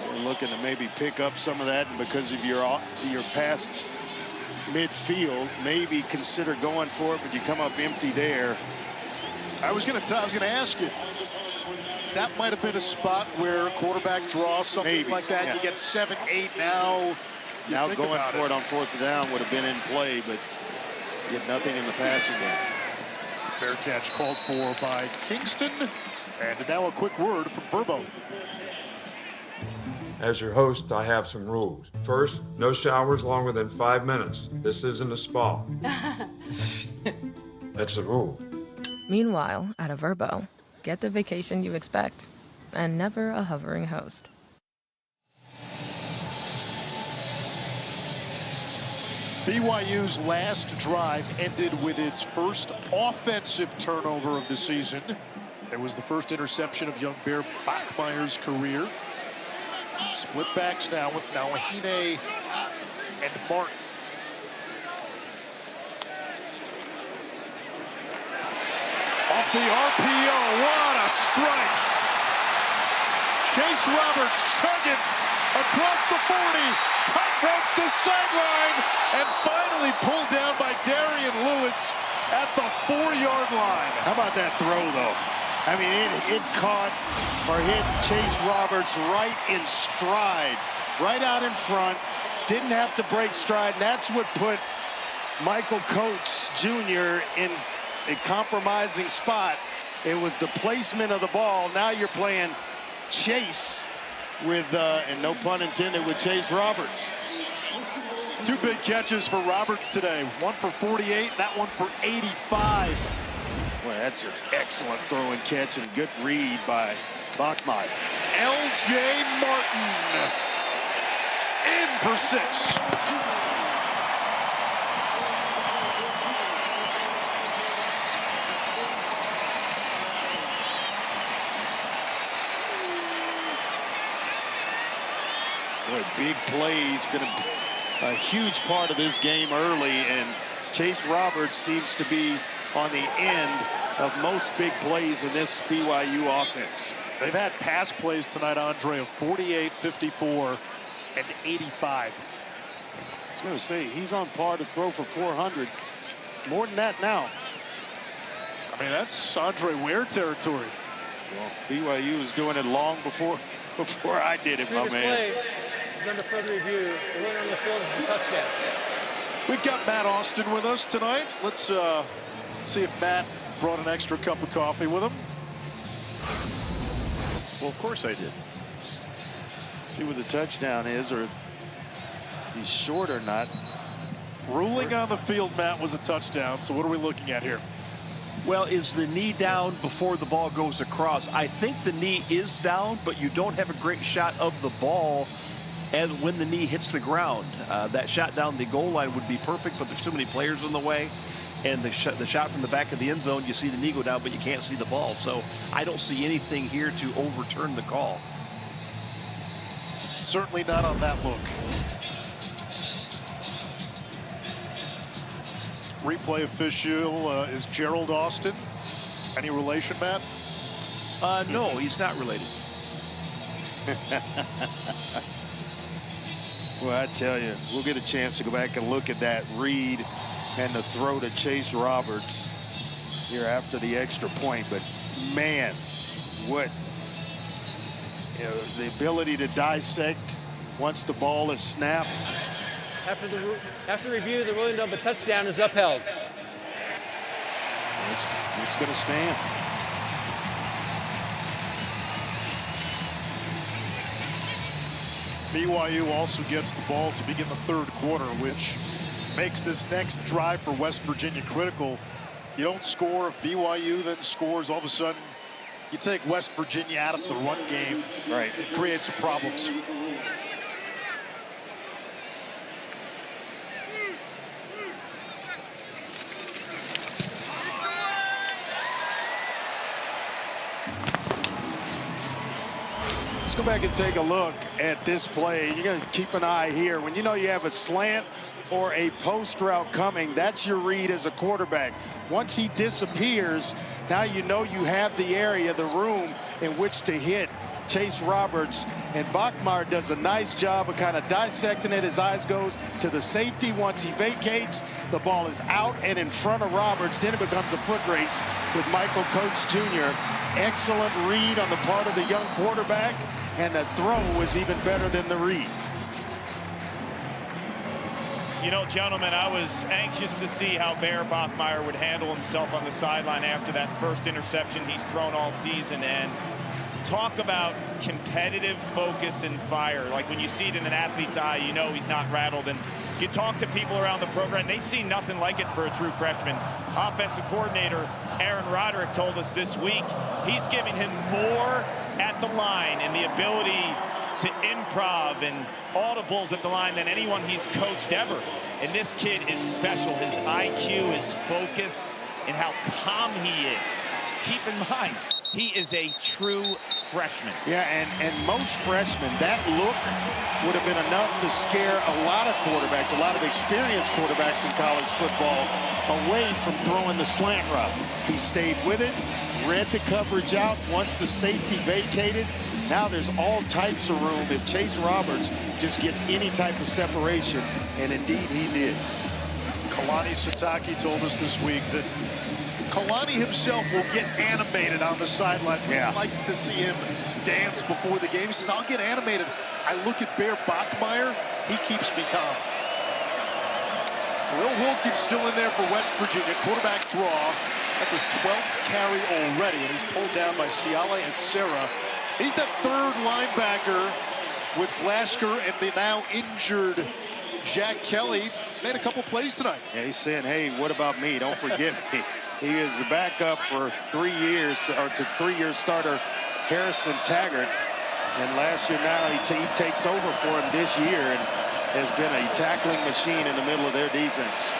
You're looking to maybe pick up some of that, and because of your past midfield, maybe consider going for it, but you come up empty there. I was going to ask you. That might have been a spot where quarterback draw, something Maybe, like that. yeah. You get 7-8 now. Now going for it on 4th down would have been in play, but you get nothing in the passing game. Fair catch called for by Kingston. And now a quick word from Verbo. As your host, I have some rules. First, no showers longer than 5 minutes. This isn't a spa. That's the rule. Meanwhile, at a Verbo, get the vacation you expect and never a hovering host. BYU's last drive ended with its first offensive turnover of the season. It was the first interception of young Bear Bachmeier's career. Split backs now with Nawahine and Martin. Off the RPO, what a strike! Chase Roberts chugging across the 40, tight ropes the sideline, and finally pulled down by Darian Lewis at the 4-yard line. How about that throw, though? I mean, it caught or hit Chase Roberts right in stride, right out in front. Didn't have to break stride. And that's what put Michael Coates Jr. in a compromising spot. It was the placement of the ball. Now you're playing chase with, and no pun intended, with Chase Roberts. 2 big catches for Roberts today. One for 48, that one for 85. Well, that's an excellent throw and catch and good read by Bachmeier. L.J. Martin in for 6. Boy, big plays, been a huge part of this game early, and Chase Roberts seems to be on the end of most big plays in this BYU offense. They've had pass plays tonight, Andre, of 48, 54, and 85. I was going to say, he's on par to throw for 400. More than that now. I mean, that's Andre Ware territory. Well, BYU was doing it long before I did it, my man. Play is under further review. The runner on the field is a touchdown. We've got Matt Austin with us tonight. Let's see if Matt brought an extra cup of coffee with him. Well, of course I did. See what the touchdown is, or if he's short or not. Ruling on the field, Matt, was a touchdown. So what are we looking at here? Well, is the knee down before the ball goes across? I think the knee is down, but you don't have a great shot of the ball and when the knee hits the ground. That shot down the goal line would be perfect, but there's too many players in the way. And the shot from the back of the end zone, you see the knee go down, but you can't see the ball. So I don't see anything here to overturn the call. Certainly not on that look. Replay official is Gerald Austin. Any relation, Matt? No, he's not related. Well, I tell you, we'll get a chance to go back and look at that read and the throw to Chase Roberts here after the extra point. But man, what, the ability to dissect once the ball is snapped. After review, the ruling of a touchdown is upheld. It's going to stand. BYU also gets the ball to begin the 3rd quarter, which makes this next drive for West Virginia critical. You don't score. If BYU then scores, all of a sudden you take West Virginia out of the run game. Right. It creates some problems. go back and take a look at this play. You're going to keep an eye here. When you know you have a slant or a post route coming, that's your read as a quarterback. Once he disappears, now you know you have the area, the room in which to hit Chase Roberts, and Bachmeier does a nice job of kind of dissecting it. His eyes goes to the safety. Once he vacates, the ball is out and in front of Roberts. Then it becomes a foot race with Michael Coates Jr. Excellent read on the part of the young quarterback, and the throw was even better than the read. You know, gentlemen, I was anxious to see how Bear Bachmeier would handle himself on the sideline after that first interception he's thrown all season. And talk about competitive focus and fire. Like when you see it in an athlete's eye, you know he's not rattled. And you talk to people around the program, they've seen nothing like it for a true freshman. Offensive coordinator Aaron Roderick told us this week he's giving him more at the line and the ability to improv and audibles at the line than anyone he's coached ever. And this kid is special. His IQ, his focus, and how calm he is. Keep in mind, he is a true freshman. Yeah, and most freshmen, that look would have been enough to scare a lot of quarterbacks, a lot of experienced quarterbacks in college football away from throwing the slant route. He stayed with it, read the coverage out. Once the safety vacated, now there's all types of room if Chase Roberts just gets any type of separation, and indeed he did. Kalani Sitake told us this week that Kalani himself will get animated on the sidelines. We'd like to see him dance before the game. He says, I'll get animated. I look at Bear Bachmeier. He keeps me calm. Will Wilkins still in there for West Virginia. Quarterback draw. That's his 12th carry already, and he's pulled down by Siale Esera. He's that third linebacker with Glasgow and the now injured Jack Kelly. Made a couple plays tonight. Yeah, he's saying, hey, what about me? Don't forget me. He is the backup for 3 years, or to 3-year starter Harrison Taggart. And last year now he takes over for him this year and has been a tackling machine in the middle of their defense.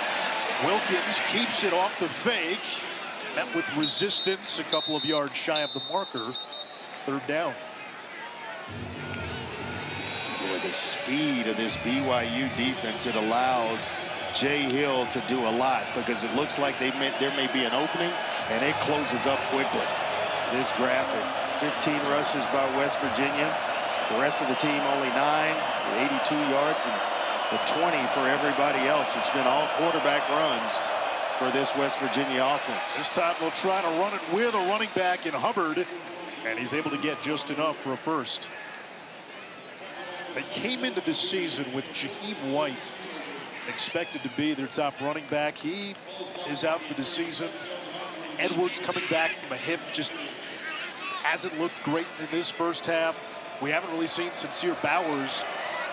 Wilkins keeps it off the fake. Met with resistance a couple of yards shy of the marker. Third down. Boy, the speed of this BYU defense, it allows Jay Hill to do a lot because it looks like there may be an opening and it closes up quickly. This graphic, 15 rushes by West Virginia. The rest of the team only 9, 82 yards, and the 20 for everybody else. It's been all quarterback runs for this West Virginia offense. This time they'll try to run it with a running back in Hubbard, and he's able to get just enough for a first. They came into this season with Jaheim White expected to be their top running back. He is out for the season. Edwards coming back from a hip just hasn't looked great in this first half. We haven't really seen Sincere Bowers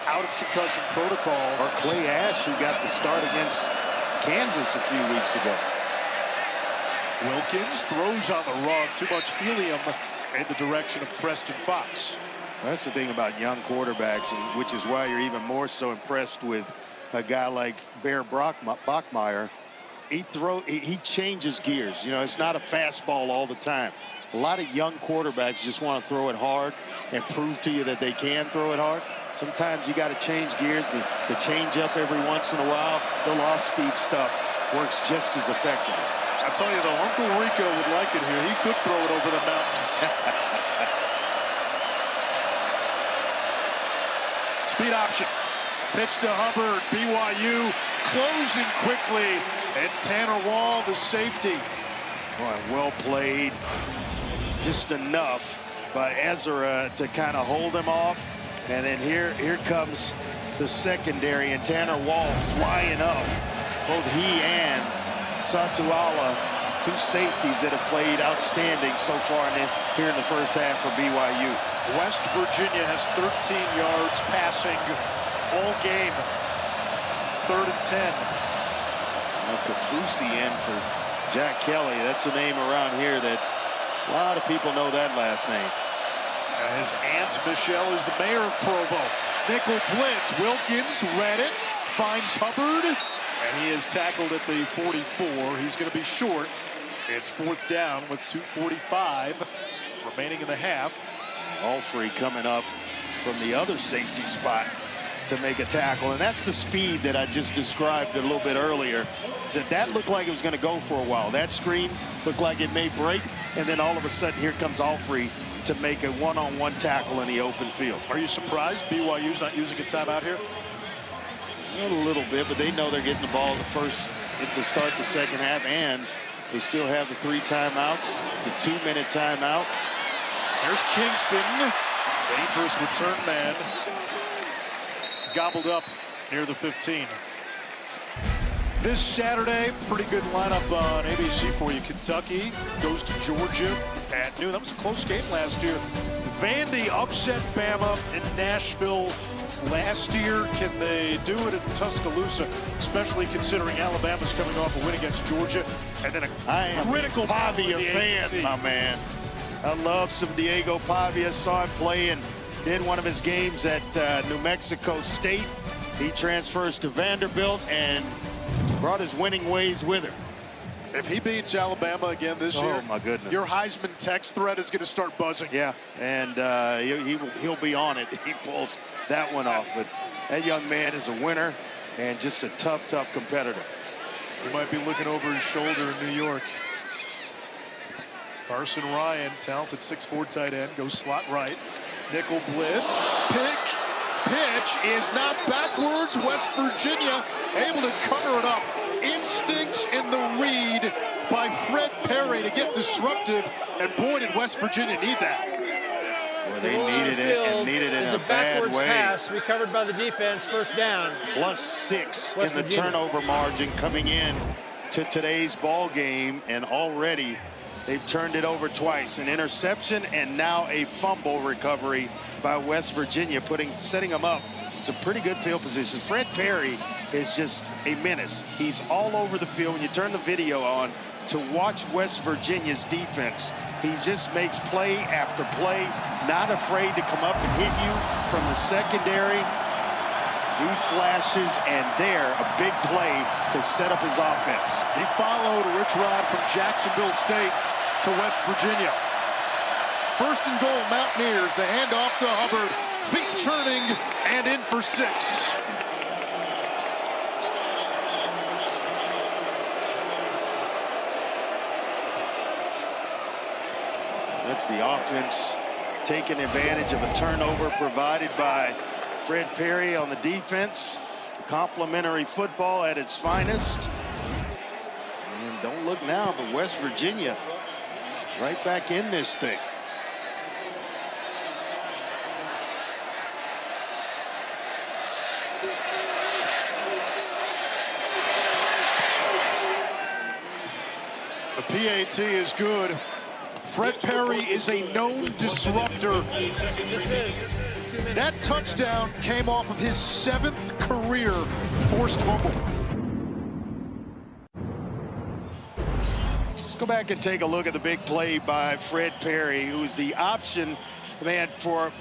out of concussion protocol. Or Clay Ash, who got the start against Kansas a few weeks ago. Wilkins throws on the run. Too much helium in the direction of Preston Fox. That's the thing about young quarterbacks, and which is why you're even more so impressed with a guy like Bear Bachmeier. He changes gears. You know, it's not a fastball all the time. A lot of young quarterbacks just want to throw it hard and prove to you that they can throw it hard. Sometimes you got to change gears. The change up every once in a while, the off-speed stuff works just as effectively. I tell you though, Uncle Rico would like it here. He could throw it over the mountains. Speed option. Pitch to Hubbard. BYU closing quickly. It's Tanner Wall, the safety. Boy, well played. Just enough by Ezra to kind of hold him off. And then here comes the secondary, and Tanner Wall flying up. Both he and Satuala, two safeties that have played outstanding so far here in the first half for BYU. West Virginia has 13 yards passing all game. It's 3rd and 10. Kafusi in for Jack Kelly. That's a name around here that a lot of people know that last name. His aunt Michelle is the mayor of Provo. Nickel blitz. Wilkins read it, finds Hubbard, and he is tackled at the 44. He's going to be short. It's 4th down with 2:45 remaining in the half. Alfrey coming up from the other safety spot to make a tackle, and that's the speed that I just described a little bit earlier. That looked like it was going to go for a while. That screen looked like it may break, and then all of a sudden here comes Alfrey to make a one-on-one tackle in the open field. Are you surprised BYU's not using a timeout here? A little bit, but they know they're getting the ball to start the second half, and they still have the 3 timeouts, the 2-minute timeout. There's Kingston. Dangerous return man. Gobbled up near the 15. This Saturday, pretty good lineup on ABC for you. Kentucky goes to Georgia at noon. That was a close game last year. Vandy upset Bama in Nashville last year. Can they do it in Tuscaloosa, especially considering Alabama's coming off a win against Georgia and then a critical Pavia fan, my man. I love some Diego Pavia. Saw him play and did one of his games at New Mexico State. He transfers to Vanderbilt and brought his winning ways with him. If he beats Alabama again this year, oh my goodness, your Heisman text thread is going to start buzzing. Yeah, and he'll be on it. He pulls that one off. But that young man is a winner and just a tough competitor. He might be looking over his shoulder in New York. Carson Ryan, talented 6'4" tight end, goes slot right. Nickel blitz, pitch is not backwards. West Virginia able to cover it up. Instincts in the read by Fred Perry to get disruptive, and boy did West Virginia need that. Well, they needed it and needed it in a bad way. Pass recovered by the defense, first down. +6 in the turnover margin coming in to today's ball game, and already they've turned it over twice. An interception and now a fumble recovery by West Virginia, setting them up. It's a pretty good field position. Fred Perry is just a menace. He's all over the field. When you turn the video on to watch West Virginia's defense, he just makes play after play, not afraid to come up and hit you from the secondary. He flashes, and there, a big play to set up his offense. He followed Rich Rod from Jacksonville State to West Virginia. First and goal, Mountaineers. The handoff to Hubbard. Feet churning and in for 6. That's the offense taking advantage of a turnover provided by Fred Perry on the defense. Complimentary football at its finest. And don't look now, but West Virginia right back in this thing. The PAT is good. Fred Perry is a known disruptor. That touchdown came off of his 7th career forced fumble. Let's go back and take a look at the big play by Fred Perry, who's the option man for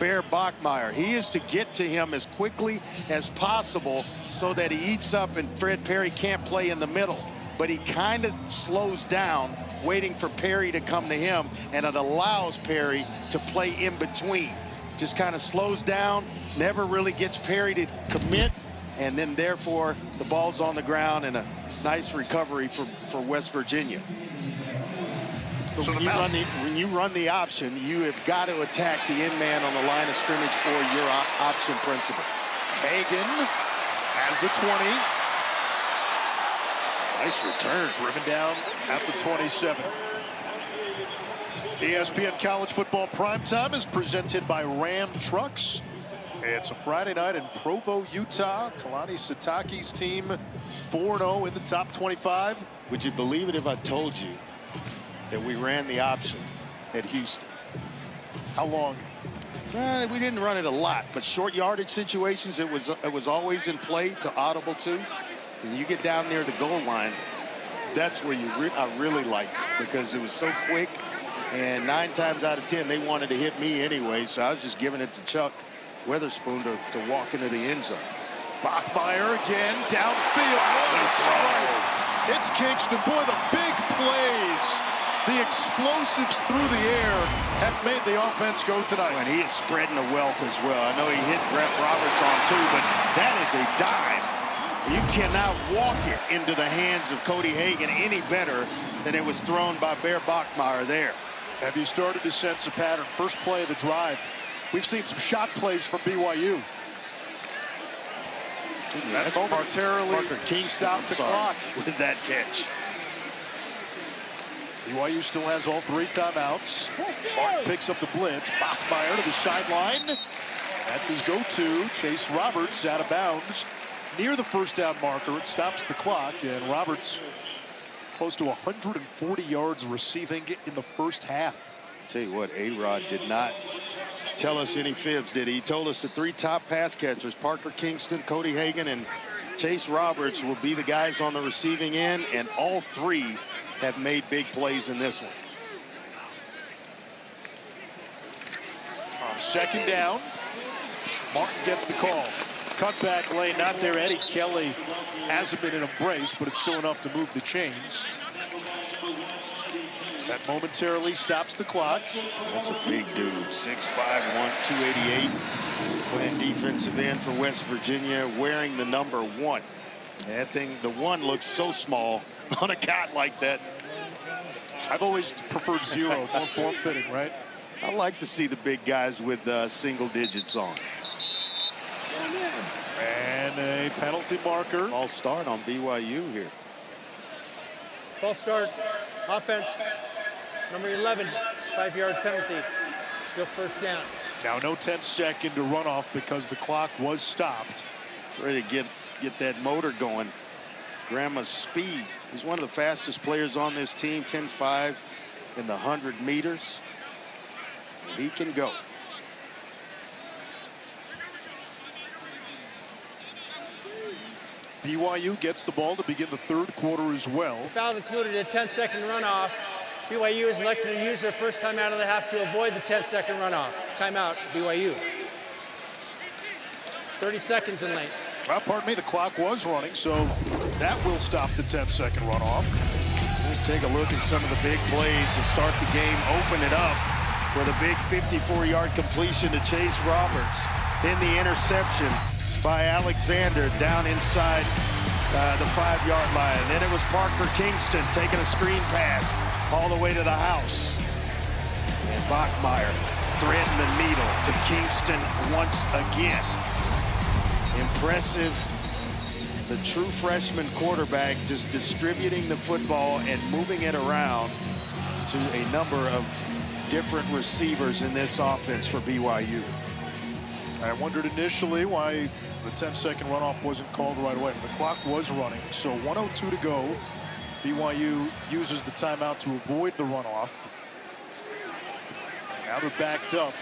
Bear Bachmeier. He is to get to him as quickly as possible so that he eats up and Fred Perry can't play in the middle. But he kind of slows down, waiting for Perry to come to him, and it allows Perry to play in between. Just kind of slows down, never really gets Perry to commit, and then therefore the ball's on the ground and a nice recovery for West Virginia. So when you run the option, you have got to attack the in man on the line of scrimmage or your option principle. Hagan has the 20. Nice return, driven down at the 27. ESPN College Football Primetime is presented by Ram Trucks. It's a Friday night in Provo, Utah. Kalani Sitake's team 4-0 in the top 25. Would you believe it if I told you that we ran the option at Houston? How long? We didn't run it a lot, but short yardage situations, it was always in play to audible to. And you get down near the goal line, that's where I really liked it, because it was so quick, and 9 times out of 10 they wanted to hit me anyway, so I was just giving it to Chuck Witherspoon to walk into the end zone. Bachmeier again downfield. What a strike. It's Kingston. Boy, the big plays The explosives through the air have made the offense go tonight. And he is spreading the wealth as well. I know he hit Brett Roberts on too, but that is a dime. You cannot walk it into the hands of Cody Hagan any better than it was thrown by Bear Bachmeier there. Have you started to sense a pattern? First play of the drive. We've seen some shot plays from BYU. That momentarily stopped the clock with that catch. BYU still has all 3 timeouts. Martin picks up the blitz. Bachmeier to the sideline. That's his go-to. Chase Roberts out of bounds near the first down marker. It stops the clock, and Roberts close to 140 yards receiving in the first half. Tell you what, A-Rod did not tell us any fibs, did he? He told us the 3 top pass catchers, Parker Kingston, Cody Hagan, and Chase Roberts, will be the guys on the receiving end, and all 3 have made big plays in this one. On second down, Martin gets the call. Cutback lane not there. Eddie Kelly hasn't been in a brace, but it's still enough to move the chains. That momentarily stops the clock. That's a big dude, 6'5", 288. Playing defensive end for West Virginia, wearing the number 1. That thing, the 1 looks so small on a guy like that. I've always preferred 0, more form-fitting, right? I like to see the big guys with single digits on. And a penalty marker. False start on BYU here. False start, offense, number 11, 5-yard penalty. Still first down. Now no 10-second to run off because the clock was stopped. Ready to get that motor going. Grandma's speed. He's one of the fastest players on this team, 10.5 in the 100 meters. He can go. BYU gets the ball to begin the 3rd quarter as well. The foul included a 10-second runoff. BYU is elected to use their first time out of the half to avoid the 10-second runoff. Timeout, BYU. 30 seconds in length. Well, pardon me, the clock was running, so that will stop the 10-second runoff. Let's take a look at some of the big plays to start the game, open it up with a big 54-yard completion to Chase Roberts. Then the interception by Alexander down inside the 5-yard line. Then it was Parker Kingston taking a screen pass all the way to the house. And Bachmeier threading the needle to Kingston once again. Impressive. The true freshman quarterback just distributing the football and moving it around to a number of different receivers in this offense for BYU. I wondered initially why the 10-second runoff wasn't called right away. The clock was running, so 1:02 to go. BYU uses the timeout to avoid the runoff. And now they're backed up.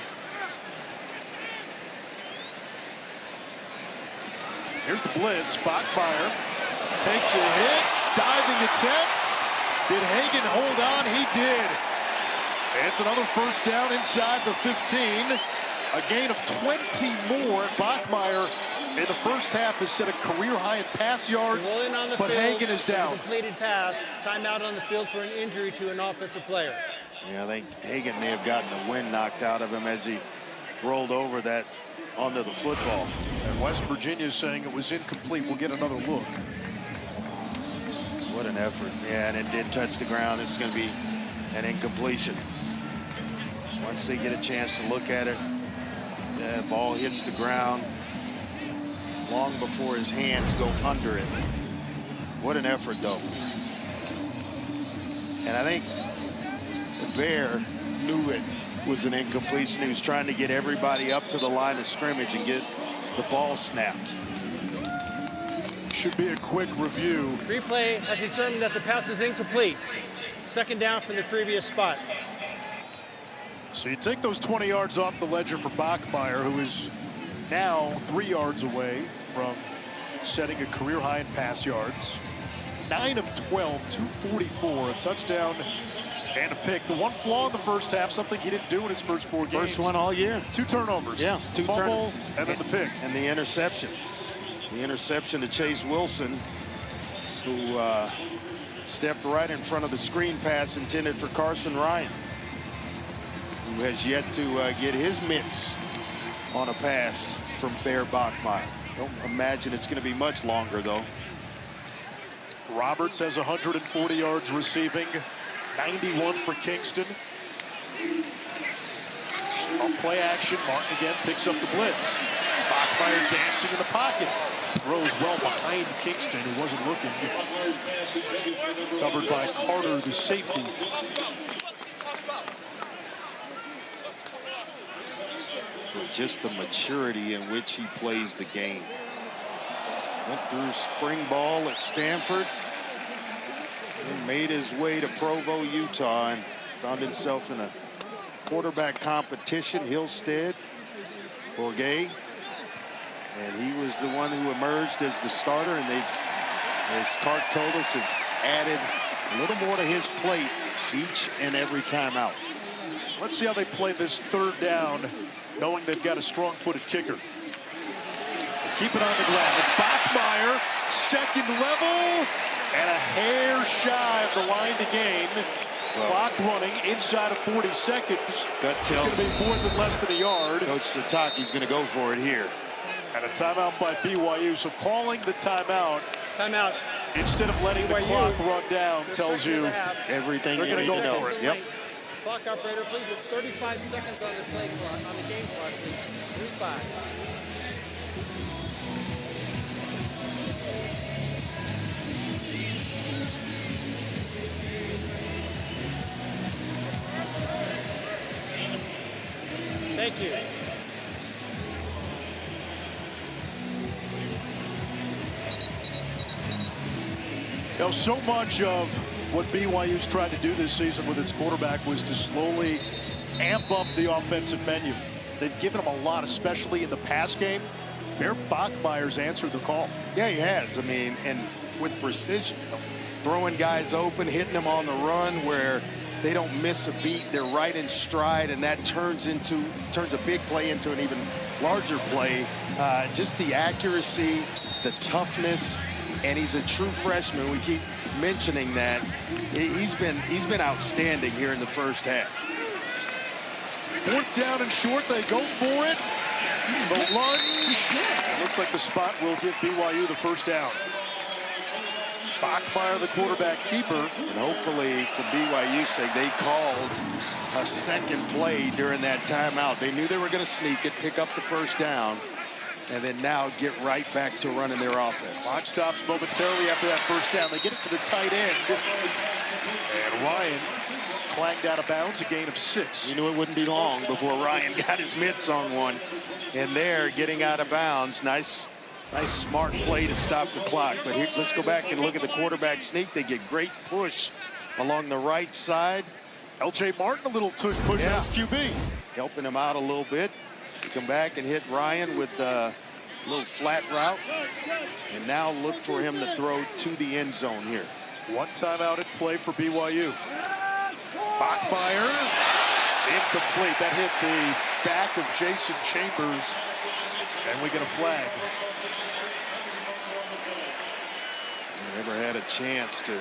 Here's the blitz. Bachmeier takes a hit. Diving attempt. Did Hagan hold on? He did. It's another first down inside the 15. A gain of 20 more. Bachmeier in the first half has set a career high in pass yards, but Hagan is down. Completed pass. Timeout on the field for an injury to an offensive player. Yeah, I think Hagan may have gotten the wind knocked out of him as he rolled over that onto the football. And West Virginia is saying it was incomplete. We'll get another look. What an effort. Yeah, and it did touch the ground. This is going to be an incompletion. Once they get a chance to look at it, the ball hits the ground long before his hands go under it. What an effort, though. And I think the Bear knew it was an incompletion. He was trying to get everybody up to the line of scrimmage and get the ball snapped. Should be a quick review. Replay has determined that the pass was incomplete. Second down from the previous spot. So you take those 20 yards off the ledger for Bachmeier, who is now 3 yards away from setting a career high in pass yards. 9 of 12, 244, a touchdown and a pick. The one flaw in the first half, something he didn't do in his first 4 games. First one all year. 2 turnovers. Yeah, 2 fumble, and then the pick. And the interception. The interception to Chase Wilson, who stepped right in front of the screen pass intended for Carson Ryan, who has yet to get his mitts on a pass from Bear Bachmeier. Don't imagine it's going to be much longer, though. Roberts has 140 yards receiving, 91 for Kingston. On play action, Martin again picks up the blitz. Bachmeier dancing in the pocket. Throws well behind Kingston, who wasn't looking. Covered by Carter, the safety. But just the maturity in which he plays the game. Went through spring ball at Stanford and made his way to Provo, Utah, and found himself in a quarterback competition. Hillstead, Bourget, and he was the one who emerged as the starter, and they've, as Clark told us, have added a little more to his plate each and every time out. Let's see how they play this third down, knowing they've got a strong-footed kicker. Keep it on the ground. It's Bachmeier, second level, and a hair shy of the line to gain. Clock running inside of 40 seconds. Gut It's tells going to be fourth and less than a yard. Coach Satake's going to go for it here. And a timeout by BYU. So calling the timeout. Timeout. Instead of letting the BYU. clock run down tells you Everything they're you going need to to go know. for it. Yep. Clock operator, please, with 35 seconds on the play clock, on the game clock, please. 3-5. Thank you. You know, so much of what BYU's tried to do this season with its quarterback was to slowly amp up the offensive menu. They've given him a lot, especially in the pass game. Bear Bachmeier's answered the call. Yeah, he has. I mean, and with precision, throwing guys open, hitting them on the run where they don't miss a beat. They're right in stride, and that turns a big play into an even larger play. Just the accuracy, the toughness, and he's a true freshman. We keep mentioning that. He's been outstanding here in the first half. Fourth down and short, they go for it. The lunge. It looks like the spot will give BYU the first down. Bachmeier, the quarterback keeper. And hopefully, for BYU's sake, they called a second play during that timeout. They knew they were going to sneak it, pick up the first down, and then now get right back to running their offense. Clock stops momentarily after that first down. They get it to the tight end. And Ryan clanged out of bounds, a gain of 6. You knew it wouldn't be long before Ryan got his mitts on one. And there, getting out of bounds. Nice smart play to stop the clock. But here, let's go back and look at the quarterback sneak. They get great push along the right side. LJ Martin, a little tush push on his QB. Helping him out a little bit. Come back and hit Ryan with a little flat route. And now look for him to throw to the end zone here. One timeout at play for BYU. Bachmeier, incomplete. That hit the back of Jason Chambers, and we get a flag. Never had a chance to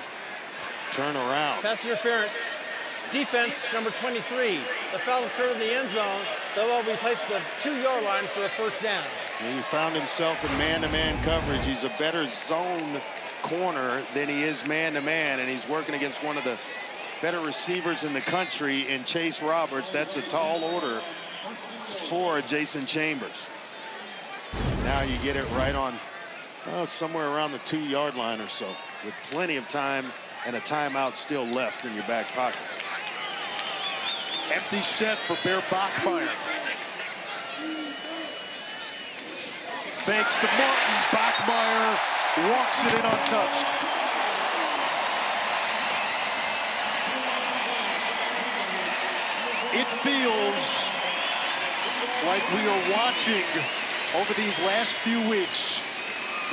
turn around. Pass interference. Defense, number 23. The foul occurred in the end zone. They'll be placed at the 2-yard line for a first down. He found himself in man-to-man coverage. He's a better zone corner than he is man-to-man, and he's working against one of the better receivers in the country in Chase Roberts. That's a tall order for Jason Chambers. Now you get it right on somewhere around the 2-yard line or so, with plenty of time and a timeout still left in your back pocket. Empty set for Bear Bachmeier. Thanks to Martin, Bachmeier walks it in untouched. It feels like we are watching over these last few weeks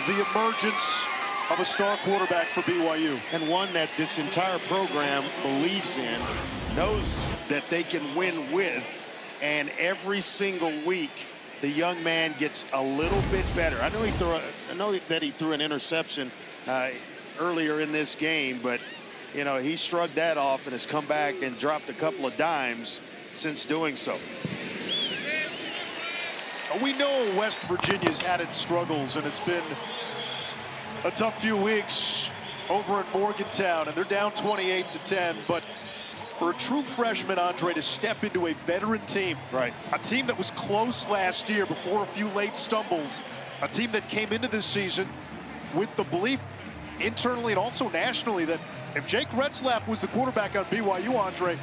the emergence of a star quarterback for BYU. And one that this entire program believes in, knows that they can win with, and every single week the young man gets a little bit better. I know that he threw an interception earlier in this game, but you know, he shrugged that off and has come back and dropped a couple of dimes since doing so. We know West Virginia's had its struggles, and it's been a tough few weeks over in Morgantown, and they're down 28-10. But for a true freshman, Andre, to step into a veteran team, right, a team that was close last year before a few late stumbles, a team that came into this season with the belief internally and also nationally that if Jake Retzlaff was the quarterback on BYU, Andre,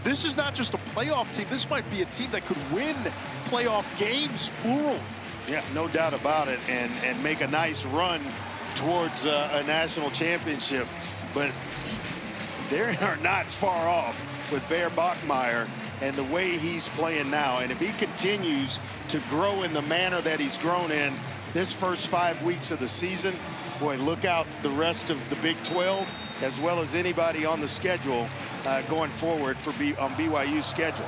this is not just a playoff team. This might be a team that could win playoff games, plural. Yeah, no doubt about it, and make a nice run towards a national championship. But they are not far off with Bear Bachmeier and the way he's playing now. And if he continues to grow in the manner that he's grown in this first 5 weeks of the season, boy, look out the rest of the Big 12 as well as anybody on the schedule going forward for on BYU's schedule.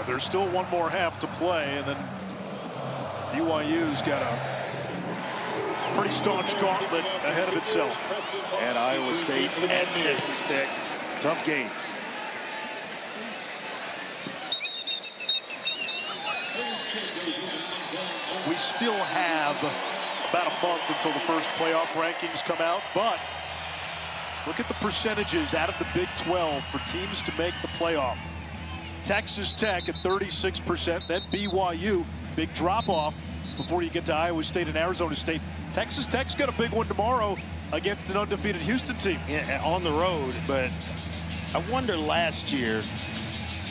There's still one more half to play, and then BYU's got a pretty staunch gauntlet ahead of itself. At Iowa State, at Texas Tech, tough games. We still have about a month until the first playoff rankings come out, but look at the percentages out of the Big 12 for teams to make the playoff. Texas Tech at 36%, then BYU, big drop-off before you get to Iowa State and Arizona State. Texas Tech's got a big one tomorrow against an undefeated Houston team. Yeah, on the road, but I wonder last year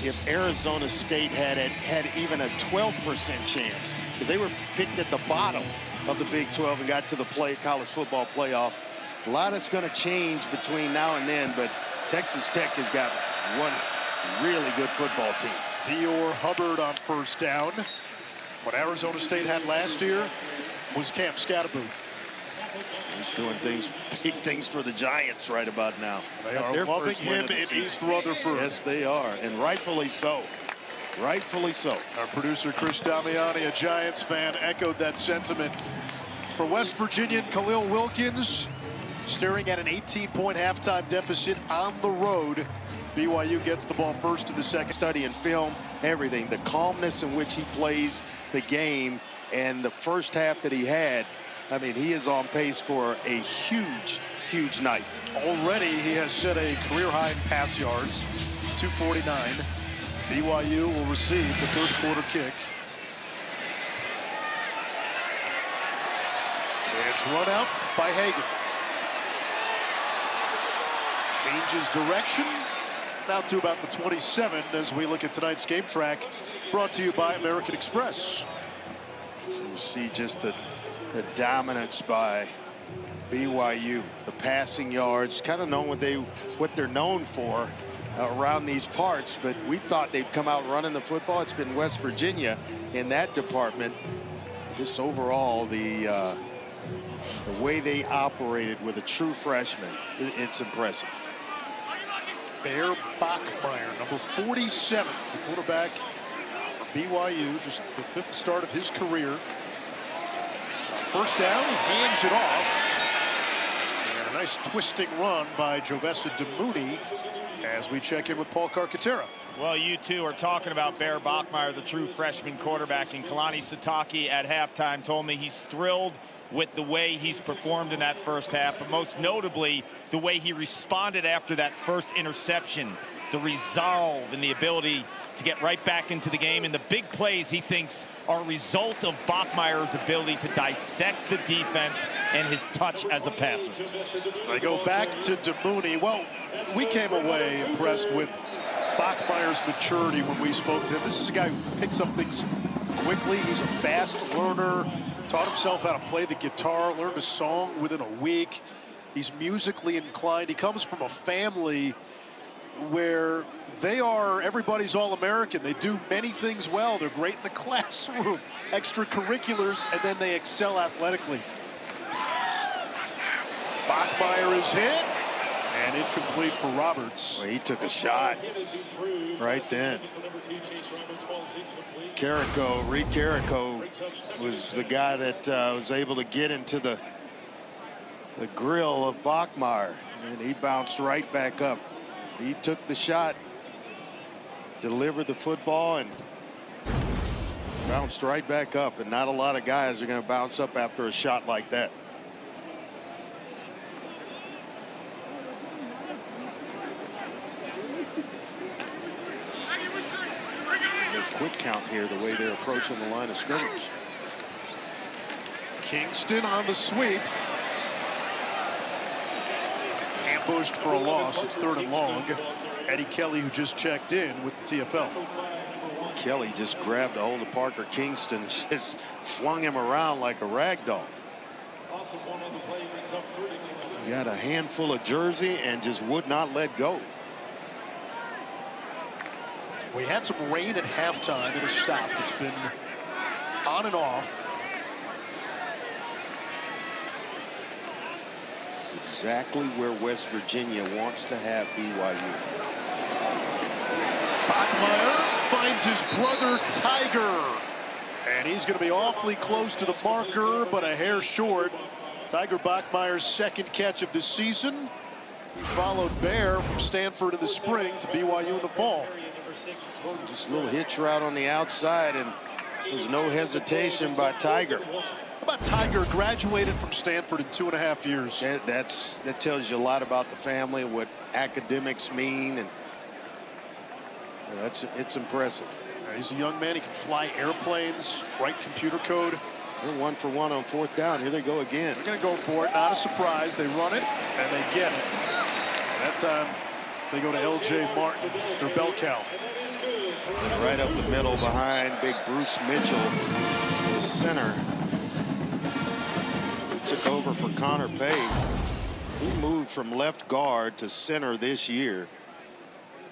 if Arizona State had even a 12% chance, because they were picked at the bottom of the Big 12 and got to the college football playoff. A lot is going to change between now and then, but Texas Tech has got one really good football team. Dior Hubbard on first down. What Arizona State had last year was Cam Scatterboot. He's doing big things for the Giants right about now. They are loving him in East Rutherford. Yes, they are, and rightfully so. Rightfully so. Our producer, Chris Damiani, a Giants fan, echoed that sentiment. For West Virginian Khalil Wilkins, staring at an 18-point halftime deficit on the road. BYU gets the ball first in the second. Studying film, everything, the calmness in which he plays the game, and the first half that he had, I mean, he is on pace for a huge, huge night. Already he has set a career high in pass yards, 249. BYU will receive the third quarter kick. It's run out by Hagan. Changes direction. Now to about the 27 as we look at tonight's game track, brought to you by American Express. You see just the dominance by BYU, the passing yards, kind of known what they're known for around these parts, but we thought they'd come out running the football. It's been West Virginia in that department. Just overall, the way they operated with a true freshman, it's impressive. Bear Bachmeier, number 47, the quarterback for BYU, just the 5th start of his career. First down, he hands it off. And a nice twisting run by Jovessa DeMooney as we check in with Paul Carcaterra. Well, you two are talking about Bear Bachmeier, the true freshman quarterback, and Kalani Sitake at halftime told me he's thrilled with the way he's performed in that first half, but most notably the way he responded after that first interception, the resolve and the ability to get right back into the game, and the big plays he thinks are a result of Bachmeier's ability to dissect the defense and his touch as a passer. I go back to DeMooney. Well, we came away impressed with Bachmeier's maturity when we spoke to him. This is a guy who picks up things quickly. He's a fast learner. Taught himself how to play the guitar, learned a song within a week. He's musically inclined. He comes from a family where everybody's All-American. They do many things well. They're great in the classroom, extracurriculars, and then they excel athletically. Bachmeier is hit, and incomplete for Roberts. Well, he took a shot right then. Reed Carrico was the guy that was able to get into the grill of Bachmeier. And he bounced right back up. He took the shot, delivered the football, and bounced right back up. And not a lot of guys are going to bounce up after a shot like that. Quick count here, the way they're approaching the line of scrimmage. Kingston on the sweep. Ambushed for a loss. It's 3rd and long. Eddie Kelly, who just checked in with the TFL. Kelly just grabbed a hold of Parker Kingston, just flung him around like a rag doll. Got a handful of jersey and just would not let go. We had some rain at halftime. It has stopped. It's been on and off. It's exactly where West Virginia wants to have BYU. Bachmeier finds his brother Tiger. And he's going to be awfully close to the marker, but a hair short. Tiger Bachmeier's 2nd catch of the season. He followed Bear from Stanford in the spring to BYU in the fall. Just a little hitch route on the outside, and there's no hesitation by Tiger. How about Tiger graduated from Stanford in 2.5 years? That tells you a lot about the family, what academics mean, and it's impressive. He's a young man. He can fly airplanes, write computer code. They're 1 for 1 on 4th down. Here they go again. They're going to go for it. Not a surprise. They run it, and they get it. That time, they go to L.J. Martin, their bell cow. Right up the middle behind big Bruce Mitchell, the center. Took over for Connor Pay. He moved from left guard to center this year,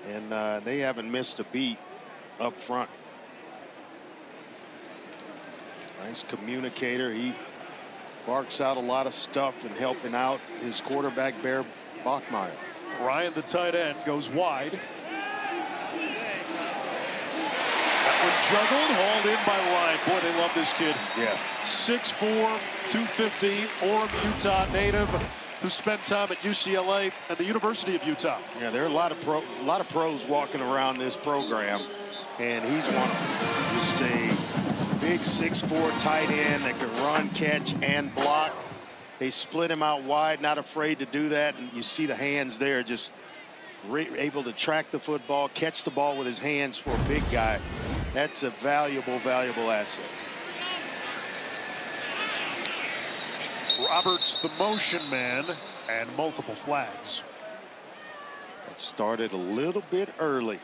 and they haven't missed a beat up front. Nice communicator. He barks out a lot of stuff and helping out his quarterback, Bear Bachmeier. Ryan, the tight end, goes wide. That one juggled, hauled in by Ryan. Boy, they love this kid. Yeah. 6'4", 250, Orem, Utah native, who spent time at UCLA and the University of Utah. Yeah, there are a lot of pros walking around this program, and he's one of them. Just a big 6'4" tight end that can run, catch, and block. They split him out wide, not afraid to do that, and you see the hands there, just able to track the football, catch the ball with his hands for a big guy. That's a valuable, valuable asset. Roberts, the motion man, and multiple flags. That started a little bit early.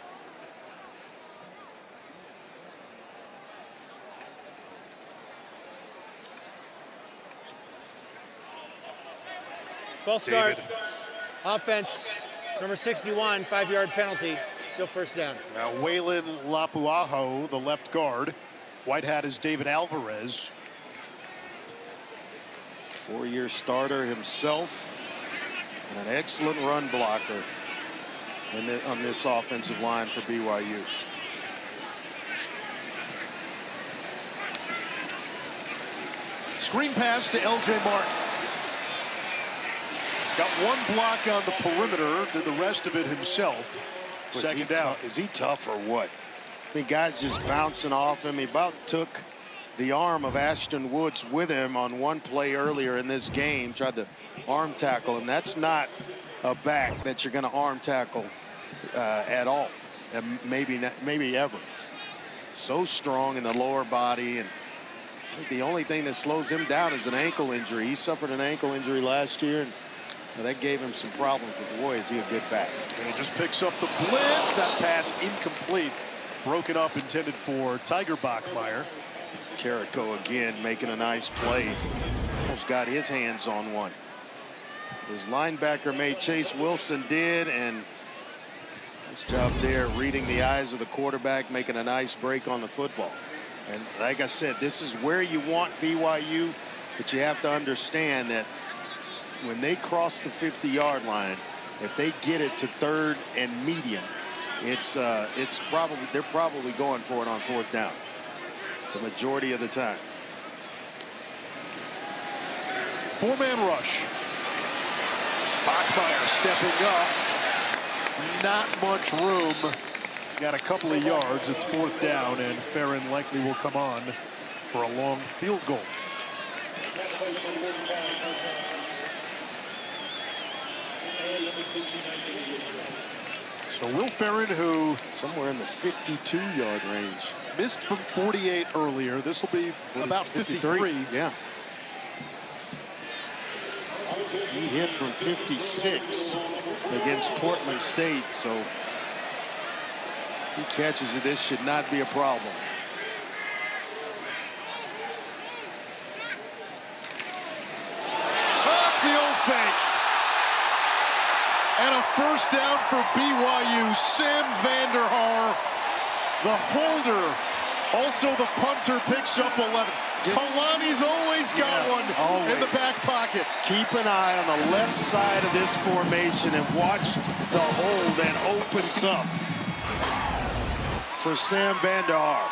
False start. David. Offense, number 61, 5-yard penalty. Still 1st down. Now Waylon Lapuaho, the left guard. White hat is David Alvarez. 4-year starter himself, and an excellent run blocker on this offensive line for BYU. Screen pass to L.J. Martin. Got one block on the perimeter, did the rest of it himself. Second down. Is he tough or what? I mean, guys just bouncing off him. He about took the arm of Ashton Woods with him on one play earlier in this game, tried to arm tackle him. That's not a back that you're going to arm tackle at all, maybe ever. So strong in the lower body, and I think the only thing that slows him down is an ankle injury. He suffered an ankle injury last year, and that gave him some problems. But boy, is he a good back. And he just picks up the blitz. That pass incomplete. Broken up, intended for Tiger Bachmeier. Carrico again making a nice play. Almost got his hands on one. His linebacker mate Chase Wilson did, and nice job there reading the eyes of the quarterback, making a nice break on the football. And like I said, this is where you want BYU, but you have to understand that when they cross the 50-yard line, if they get it to 3rd and medium, they're probably going for it on 4th down the majority of the time. 4-man rush. Bachmeyer stepping up. Not much room. Got a couple of yards. It's 4th down, and Farron likely will come on for a long field goal. So Will Farron, who somewhere in the 52-yard range, missed from 48 earlier. This will be about 53. Yeah. He hit from 56 against Portland State, so he catches it. This should not be a problem. That's the old fake. And a first down for BYU. Sam Vanderhaar, the holder. Also the punter, picks up 11. Kalani's always got one in the back pocket. Keep an eye on the left side of this formation and watch the hole that opens up for Sam Vanderhaar.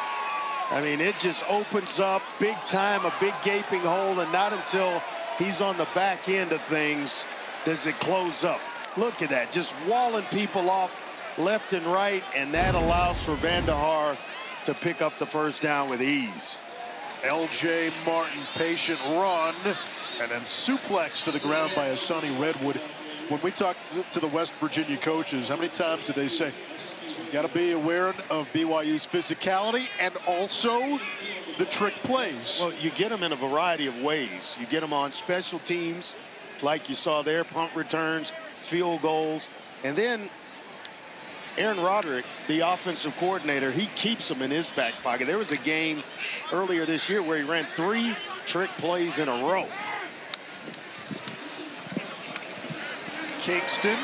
I mean, it just opens up big time, a big gaping hole, and not until he's on the back end of things does it close up. Look at that, just walling people off left and right, and that allows for Vanderhaar to pick up the first down with ease. L.J. Martin, patient run, and then suplex to the ground by Asani Redwood. When we talk to the West Virginia coaches, how many times did they say, you got to be aware of BYU's physicality and also the trick plays? Well, you get them in a variety of ways. You get them on special teams, like you saw there, punt returns, field goals, and then Aaron Roderick, the offensive coordinator, he keeps them in his back pocket. There was a game earlier this year where he ran 3 trick plays in a row. Kingston,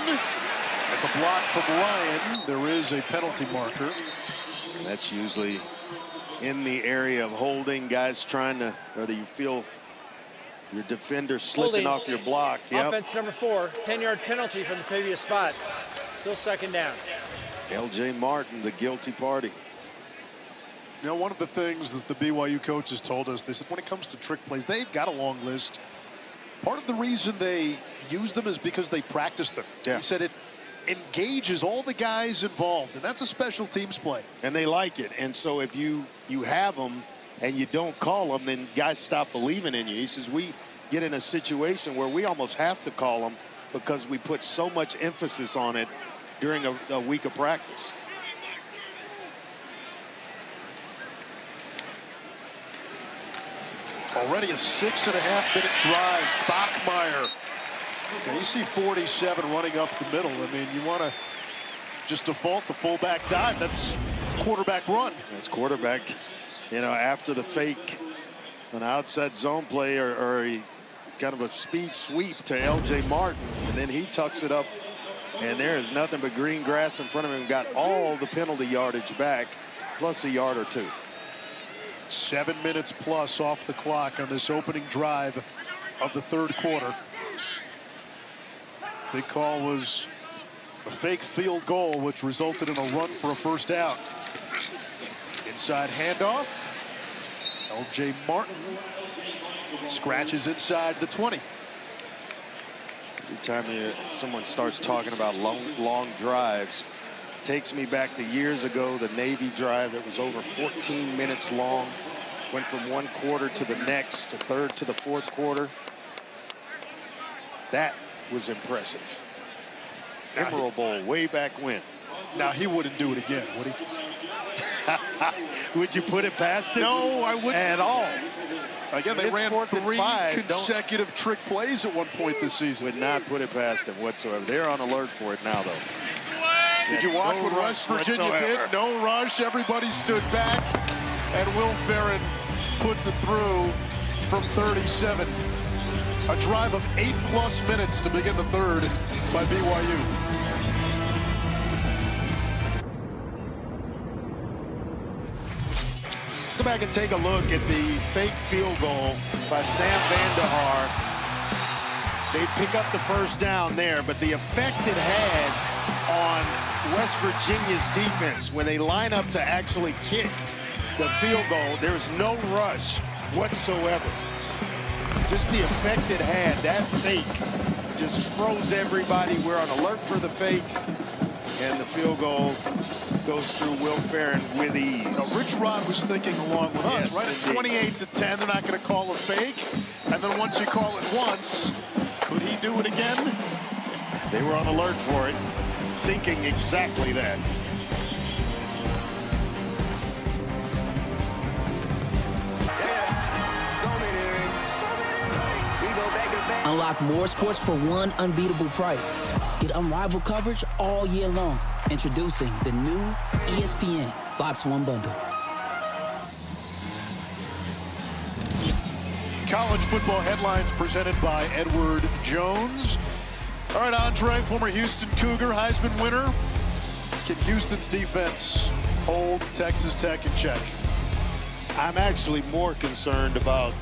that's a block from Ryan. There is a penalty marker. That's usually in the area of holding, guys trying to, whether you feel your defender slipping Holding. off your block. Yep. Offense number 4, 10-yard penalty from the previous spot. Still 2nd down. L.J. Martin, the guilty party. You know, one of the things that the BYU coaches told us, they said when it comes to trick plays, they've got a long list. Part of the reason they use them is because they practice them. Yeah. He said it engages all the guys involved, and that's a special teams play. And they like it. And so if you have them and you don't call them, then guys stop believing in you. He says we get in a situation where we almost have to call them because we put so much emphasis on it during a week of practice. Already a 6.5-minute drive. Bachmeyer. Now you see 47 running up the middle. I mean, you want to just default to fullback dive. That's quarterback run. It's quarterback, you know, after the fake, an outside zone play or a kind of a speed sweep to L.J. Martin, and then he tucks it up. And there is nothing but green grass in front of him. Got all the penalty yardage back, plus a yard or 2. 7 minutes plus off the clock on this opening drive of the 3rd quarter. Big call was a fake field goal, which resulted in a run for a first down. Inside handoff. L.J. Martin scratches inside the 20. Every time someone starts talking about long drives, takes me back to years ago, the Navy drive that was over 14 minutes long, went from one quarter to the next, to third to the 4th quarter. That was impressive. Emerald Bowl way back when. Now he wouldn't do it again, would he? Would you put it past him? No, I wouldn't at all. Again, they It's ran 4th and 3 5. consecutive trick plays at one point this season. Would not put it past him whatsoever. They're on alert for it now, though. Did you watch what West Virginia did? No rush. Everybody stood back. And Will Farron puts it through from 37. A drive of 8+ minutes to begin the 3rd by BYU. Let's go back and take a look at the fake field goal by Sam Vanderhaar. They pick up the first down there, but the effect it had on West Virginia's defense when they line up to actually kick the field goal, there's no rush whatsoever. Just the effect it had, that fake, just froze everybody. We're on alert for the fake, and the field goal goes through Will Farron with ease. Now, Rich Rod was thinking along with us, Yes, right? indeed. At 28-10, they're not going to call a fake. And then once you call it once, could he do it again? They were on alert for it, thinking exactly that. Unlock more sports for one unbeatable price. Get unrivaled coverage all year long. Introducing the new ESPN Fox One bundle. College football headlines presented by Edward Jones. All right, Andre, former Houston Cougar, Heisman winner. Can Houston's defense hold Texas Tech in check? I'm actually more concerned about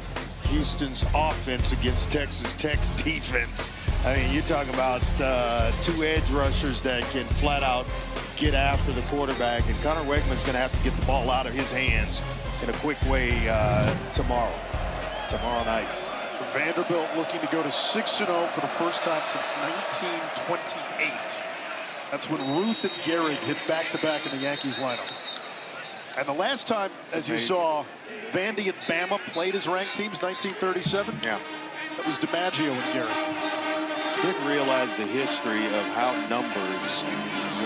Houston's offense against Texas Tech's defense. I mean, you're talking about two edge rushers that can flat out get after the quarterback, and Connor Wegman's going to have to get the ball out of his hands in a quick way tomorrow night. Vanderbilt looking to go to 6-0 for the first time since 1928. That's when Ruth and Gehrig hit back-to-back in the Yankees lineup. And the last time, as you saw, Vandy and Bama played as ranked teams, 1937. Yeah. That was DiMaggio and Gehrig. Didn't realize the history of how numbers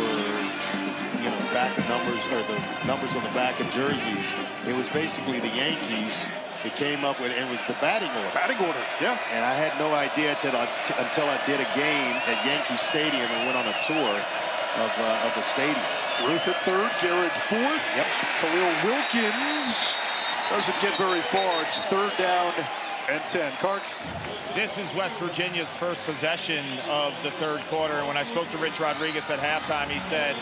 were, you know, back of numbers, or the numbers on the back of jerseys. It was basically the Yankees. It came up with, and it was the batting order. Batting order, yeah. And I had no idea until I did a game at Yankee Stadium and went on a tour of the stadium. Ruth at third, Gehrig fourth. Yep. Khalil Wilkins doesn't get very far. It's 3rd down and 10. Kark. This is West Virginia's first possession of the 3rd quarter. And when I spoke to Rich Rodriguez at halftime, he said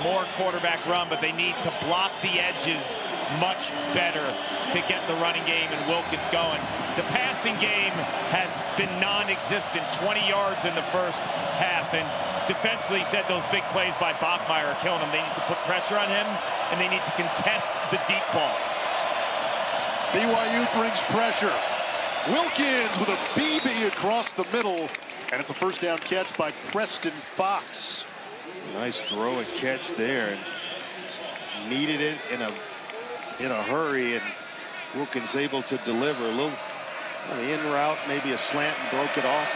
more quarterback run, but they need to block the edges much better to get the running game and Wilkins going. The passing game has been non-existent, 20 yards in the first half. And defensively, he said those big plays by Bachmeier are killing him. They need to put pressure on him, and they need to contest the deep ball. BYU brings pressure. Wilkins with a BB across the middle, and it's a 1st down catch by Preston Fox. Nice throw and catch there, and needed it in a hurry, and Wilkins able to deliver a little in route, maybe a slant, and broke it off.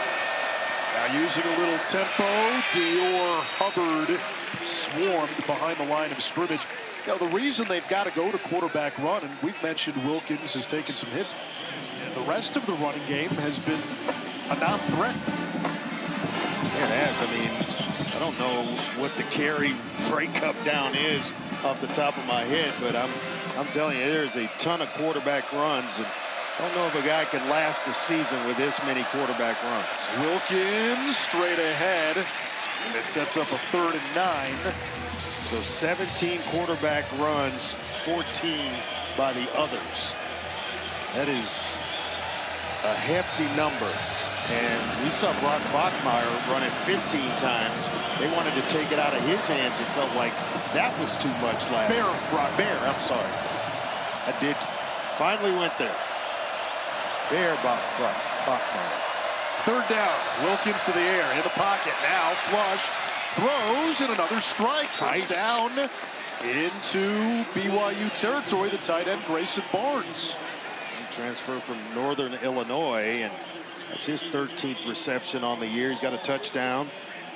Now using a little tempo, Dior Hubbard swarmed behind the line of scrimmage. You know, the reason they've got to go to quarterback run, and we've mentioned Wilkins has taken some hits, the rest of the running game has been a non-threat. Yeah, it has. I mean, I don't know what the carry breakup down is off the top of my head, but I'm telling you, there's a ton of quarterback runs, and I don't know if a guy can last the season with this many quarterback runs. Wilkins straight ahead, and it sets up a 3rd and 9. So 17 quarterback runs, 14 by the others. That is a hefty number. And we saw Brock Bachmeier run it 15 times. They wanted to take it out of his hands. It felt like that was too much last. Bear, I'm sorry. I did finally went there. Bear Bachmeier. 3rd down, Wilkins to the air, in the pocket, now flush, throws, and another strike. First down into BYU territory, the tight end Grayson Barnes. Transfer from Northern Illinois, and that's his 13th reception on the year. He's got a touchdown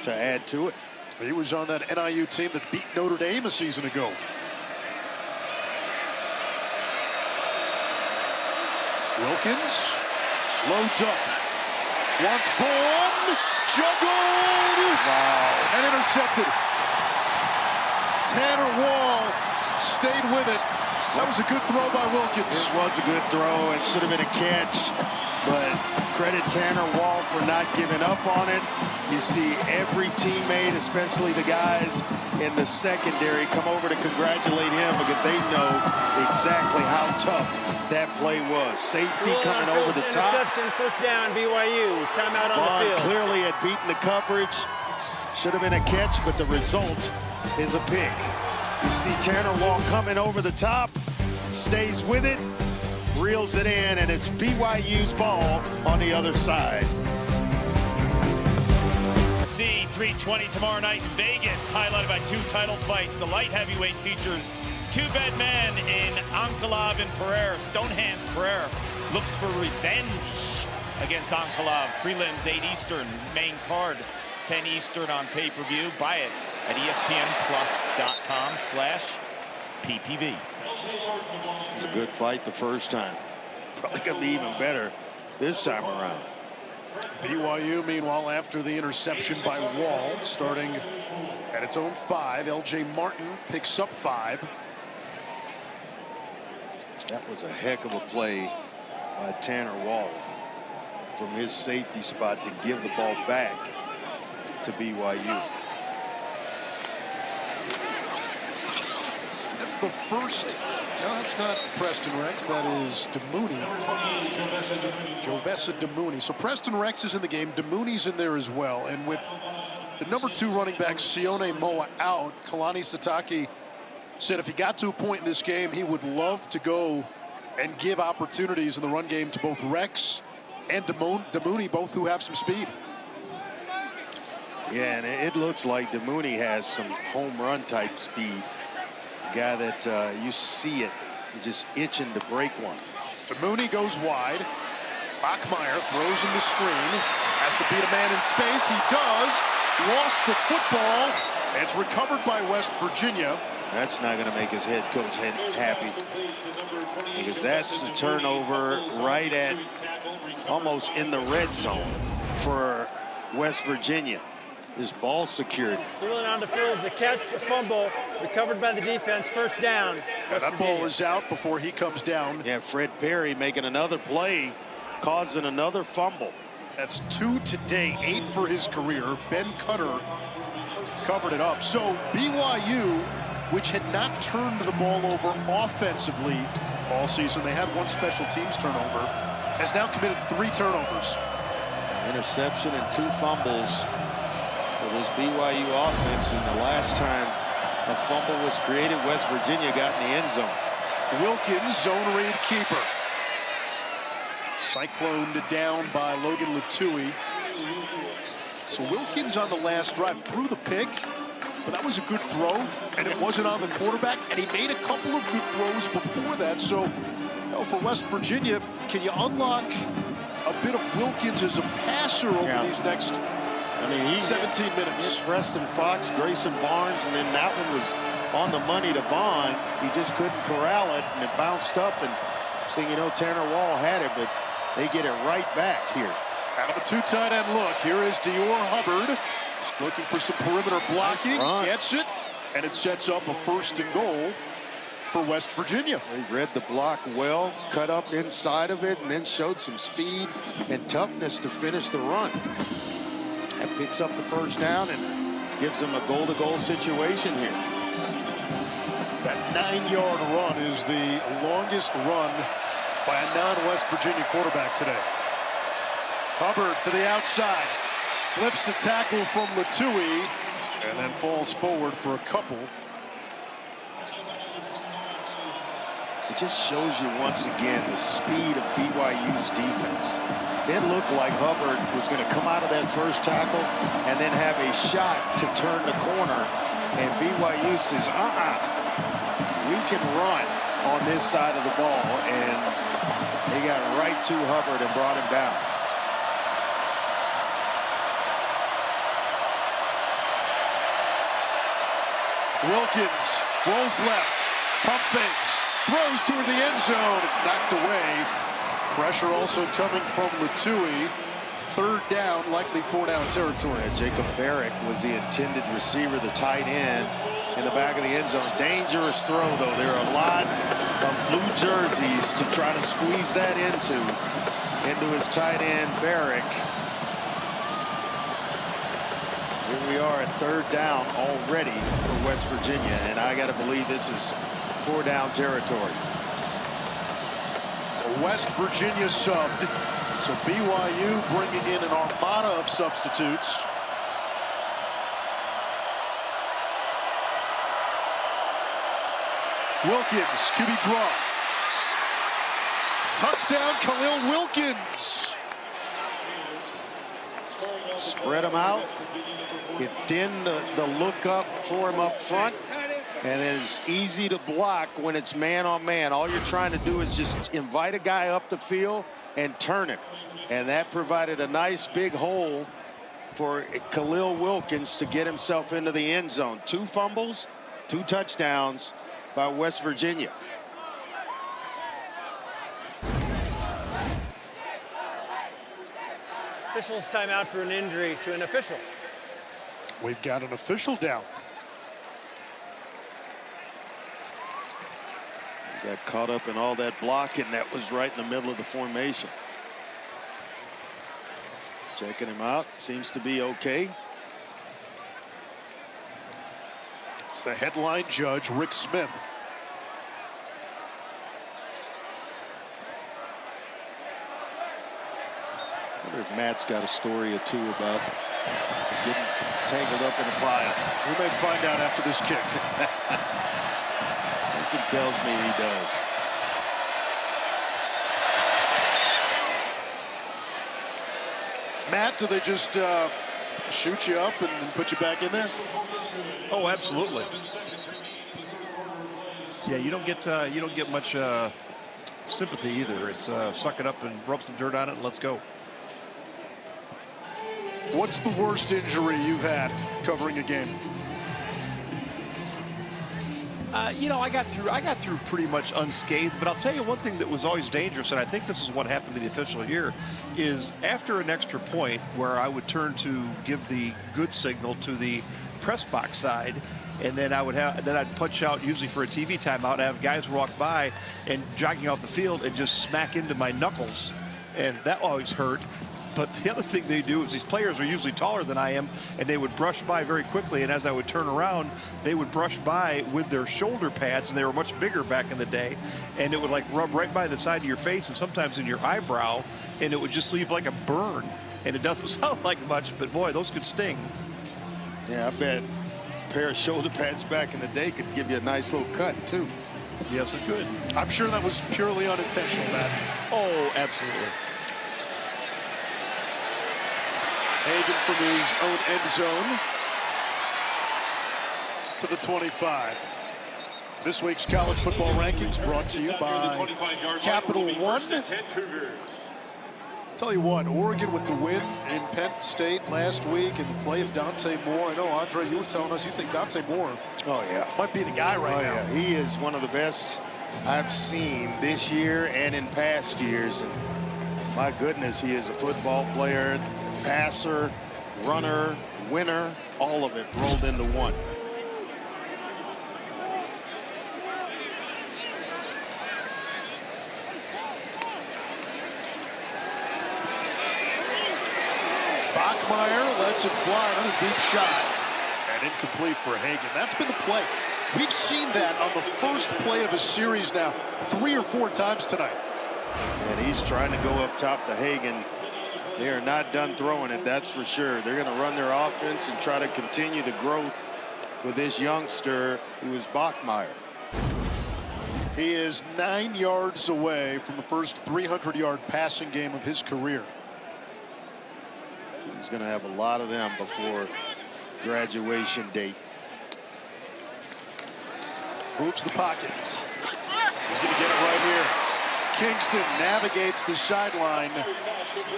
to add to it. He was on that NIU team that beat Notre Dame a season ago. Wilkins loads up, wants one, juggled, wow, and intercepted. Tanner Wall stayed with it. That was a good throw by Wilkins. It was a good throw. It should have been a catch, but credit Tanner Wall for not giving up on it. You see every teammate, especially the guys in the secondary, come over to congratulate him because they know exactly how tough that play was. Safety coming over the top. Interception, 1st down, BYU. Timeout on the field. Clearly had beaten the coverage. Should have been a catch, but the result is a pick. You see Tanner Wall coming over the top, stays with it, reels it in, and it's BYU's ball on the other side. UFC 320 tomorrow night in Vegas, highlighted by 2 title fights. The light heavyweight features 2-bed man in Ankalaev and Pereira. Stonehands Pereira looks for revenge against Ankalaev. Prelims 8 Eastern, main card 10 Eastern on pay-per-view. Buy it at espnplus.com/PPV. It was a good fight the first time. Probably gonna be even better this time around. BYU, meanwhile, after the interception by Wall, starting at its own 5. LJ Martin picks up 5. That was a heck of a play by Tanner Wall from his safety spot to give the ball back to BYU. That's the first. No, that's not Preston Rex. That is Demooney. Jovessa Demooney. So Preston Rex is in the game. Demooney's in there as well. And with the number 2 running back, Sione Moa, out, Kalani Sitake said if he got to a point in this game, he would love to go and give opportunities in the run game to both Rex and Demooney, both who have some speed. Yeah, and it looks like Demooney has some home run type speed. A guy that you see it, just itching to break one. Demooney goes wide. Bachmeier throws him the screen. Has to beat a man in space. He does. Lost the football. It's recovered by West Virginia. That's not going to make his head coach happy, because that's a turnover right at almost in the red zone for West Virginia. This ball secured. Rolling on the field is a catch, a fumble, recovered by the defense, first down. And that ball is out before he comes down. Yeah, Fred Perry making another play, causing another fumble. That's 2 today, 8 for his career. Ben Cutter covered it up. So BYU, which had not turned the ball over offensively all season, they had 1 special teams turnover, has now committed 3 turnovers. Interception and 2 fumbles for this BYU offense. And the last time a fumble was created, West Virginia got in the end zone. Wilkins, zone read keeper. Cycloned down by Logan Latui. So Wilkins on the last drive threw the pick, but that was a good throw, and it wasn't on the quarterback, and he made a couple of good throws before that. So, for West Virginia, can you unlock a bit of Wilkins as a passer over these next 17 minutes? Preston Fox, Grayson Barnes, and then that one was on the money to Vaughn. He just couldn't corral it, and it bounced up, and next thing you know, Tanner Wall had it, but they get it right back here. Out of a 2 tight end look, here is Dior Hubbard looking for some perimeter blocking, gets it, and it sets up a 1st and goal for West Virginia. He read the block well, cut up inside of it, and then showed some speed and toughness to finish the run. That picks up the 1st down and gives them a goal-to-goal situation here. That 9-yard run is the longest run by a non-West Virginia quarterback today. Hubbard to the outside, slips a tackle from Latui, and then falls forward for a couple. It just shows you once again the speed of BYU's defense. It looked like Hubbard was going to come out of that first tackle and then have a shot to turn the corner, and BYU says, we can run on this side of the ball, and they got right to Hubbard and brought him down. Wilkins rolls left, pump fakes, throws toward the end zone. It's knocked away. Pressure also coming from Latui. 3rd down, likely 4-down territory. Jacob Barrick was the intended receiver, the tight end, in the back of the end zone. Dangerous throw, though. There are a lot of blue jerseys to try to squeeze that into his tight end, Barrick. Here we are at 3rd down already for West Virginia, and I got to believe this is 4-down territory. West Virginia subbed, so BYU bringing in an armada of substitutes. Wilkins, QB draw. Touchdown, Khalil Wilkins. Spread him out. Get thin the look up for him up front. And it's easy to block when it's man on man. All you're trying to do is just invite a guy up the field and turn him. And that provided a nice big hole for Khalil Wilkins to get himself into the end zone. 2 fumbles, 2 touchdowns by West Virginia. Officials timeout for an injury to an official. We've got an official down. Got caught up in all that blocking that was right in the middle of the formation. Checking him out. Seems to be okay. It's the headline judge, Rick Smith. I wonder if Matt's got a story or two about getting tangled up in a pile. We may find out after this kick. Something tells me he does. Matt, do they just shoot you up and put you back in there? Oh, absolutely. Yeah, you don't get much sympathy either. It's suck it up and rub some dirt on it and let's go. What's the worst injury you've had covering a game? You know, I got through pretty much unscathed, but I'll tell you one thing that was always dangerous, and I think this is what happened to the official here, is after an extra point where I would turn to give the good signal to the press box side, and then I'd punch out, usually for a TV timeout, have guys walk by and jogging off the field and just smack into my knuckles, and that always hurt. But the other thing they do is these players are usually taller than I am, and they would brush by very quickly, and as I would turn around, they would brush by with their shoulder pads, and they were much bigger back in the day, and it would like rub right by the side of your face and sometimes in your eyebrow, and it would just leave like a burn. And it doesn't sound like much, but boy, those could sting. Yeah, I bet a pair of shoulder pads back in the day could give you a nice little cut too. Yes, it could. I'm sure that was purely unintentional, Matt. Oh, absolutely. Hagan from his own end zone to the 25. This week's college football rankings brought to you by Capital One. Tell you what, Oregon with the win in Penn State last week and the play of Dante Moore. I know, Andre, you were telling us you think Dante Moore might be the guy right now. Yeah. He is one of the best I've seen this year and in past years. And my goodness, he is a football player, passer, runner, winner, all of it rolled into one. Bachmeier lets it fly, another deep shot, and incomplete for Hagan. That's been the play. We've seen that on the first play of a series now 3 or 4 times tonight. And he's trying to go up top to Hagan. They are not done throwing it, that's for sure. They're going to run their offense and try to continue the growth with this youngster who is Bachmeier. He is 9 yards away from the first 300-yard passing game of his career. He's going to have a lot of them before graduation date. Moves the pocket. He's going to get it right here. Kingston navigates the sideline,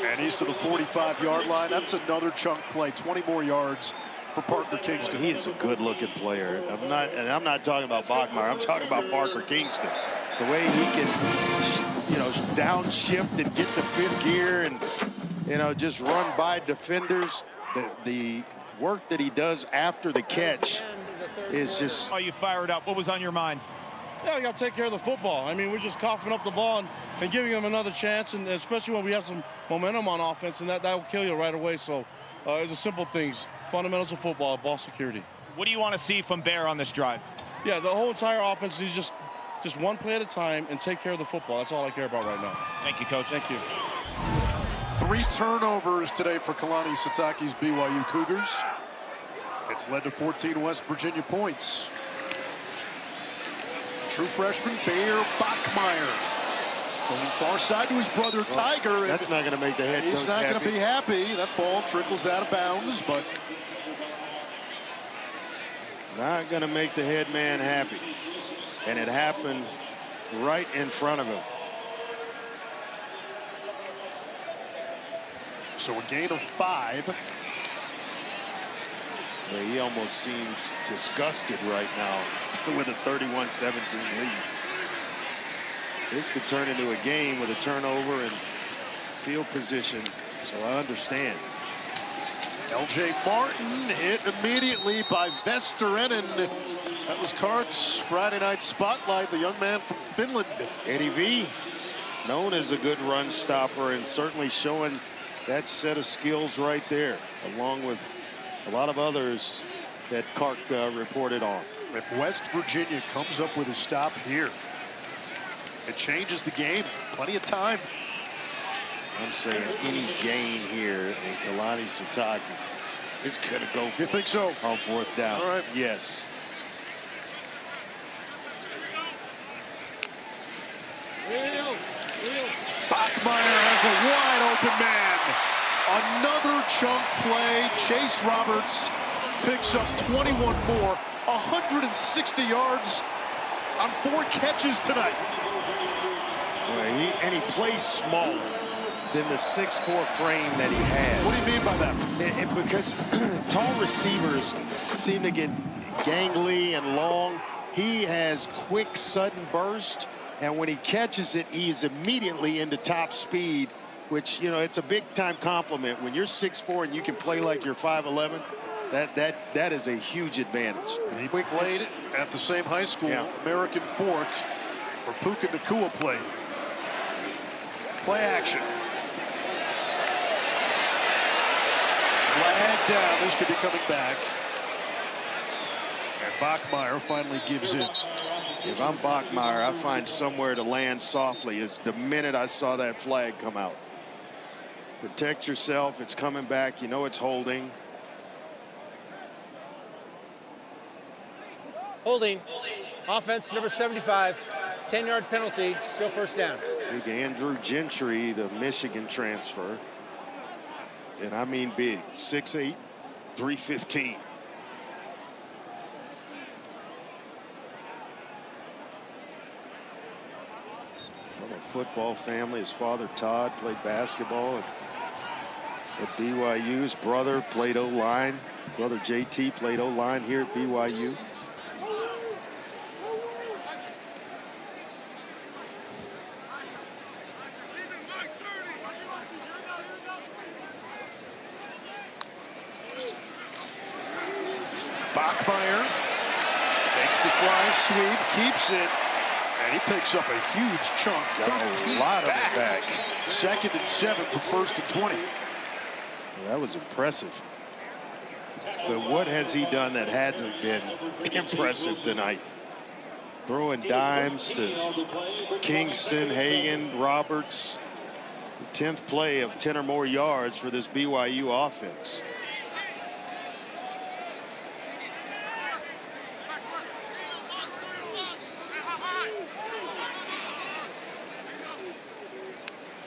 and he's to the 45-yard line. That's another chunk play, 20 more yards for Parker Kingston. He is a good-looking player. I'm not talking about Bachmeier. I'm talking about Parker Kingston. The way he can, you know, downshift and get the 5th gear and, you know, just run by defenders. The work that he does after the catch is just... Oh, you fired up. What was on your mind? Yeah, we got to take care of the football. I mean, we're just coughing up the ball and giving them another chance, and especially when we have some momentum on offense, and that will kill you right away. So it's the simple things, fundamentals of football, ball security. What do you want to see from Bear on this drive? Yeah, the whole entire offense is just one play at a time and take care of the football. That's all I care about right now. Thank you, Coach. Thank you. 3 turnovers today for Kalani Sitake's BYU Cougars. It's led to 14 West Virginia points. True freshman Bear Bachmeier Going far side to his brother Tiger. That's not going to make the head coach He's not going to happy. be happy. That ball trickles out of bounds, but Not going to make the head man happy. And it happened right in front of him. so a gain of 5. Well, he almost seems disgusted right now with a 31-17 lead. This could turn into a game with a turnover and field position, so I understand. L.J. Martin hit immediately by Vesterinen. That was Kark's Friday night spotlight, the young man from Finland. Eddie V, known as a good run stopper and certainly showing that set of skills right there, along with a lot of others that Kark reported on. If West Virginia comes up with a stop here, it changes the game. Plenty of time. I'm saying any gain here, and Kalani Sitake is going to go. You think so? On 4th down. All right. Yes. Bachmeier has a wide open man. Another chunk play. Chase Roberts picks up 21 more. 160 yards on 4 catches tonight. Well, he plays small than the 6'4" frame that he had. What do you mean by that? Because tall receivers seem to get gangly and long. He has quick, sudden burst, and when he catches it, he is immediately into top speed, which, you know, it's a big-time compliment. When you're 6'4" and you can play like you're 5'11", that is a huge advantage. He played at the same high school, American Fork, where Puka Nacua played. Play action. Flag down. This could be coming back. And Bachmeier finally gives in. If I'm Bachmeier, I find somewhere to land softly is the minute I saw that flag come out. Protect yourself. It's coming back. You know it's holding. Holding. Offense number 75. 10-yard penalty. Still first down. Big Andrew Gentry, the Michigan transfer. And I mean big. 6'8", 315. From a football family. His father, Todd, played basketball at BYU. His brother played O-line. Brother JT played O-line here at BYU. Bachmeier makes the fly sweep, keeps it, and he picks up a huge chunk. Got a lot of it back. 2nd and 7 from 1st and 20. Well, that was impressive. But what has he done that hasn't been impressive tonight? Throwing dimes to Kingston, Hagan, Roberts. The 10th play of 10 or more yards for this BYU offense.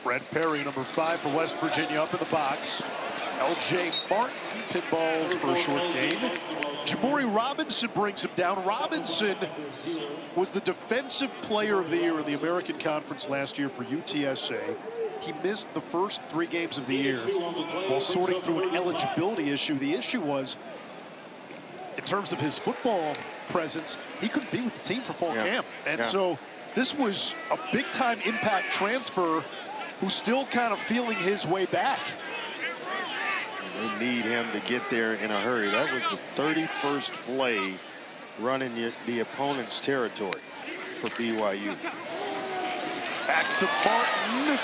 Fred Perry, number 5 for West Virginia, up in the box. L.J. Martin pinballs for a short gain. Jamori Robinson brings him down. Robinson was the defensive player of the year in the American Conference last year for UTSA. He missed the first 3 games of the year while sorting through an eligibility issue. The issue was, in terms of his football presence, he couldn't be with the team for fall camp. And so this was a big-time impact transfer who's still kind of feeling his way back. They need him to get there in a hurry. That was the 31st play running the opponent's territory for BYU. Back to Martin.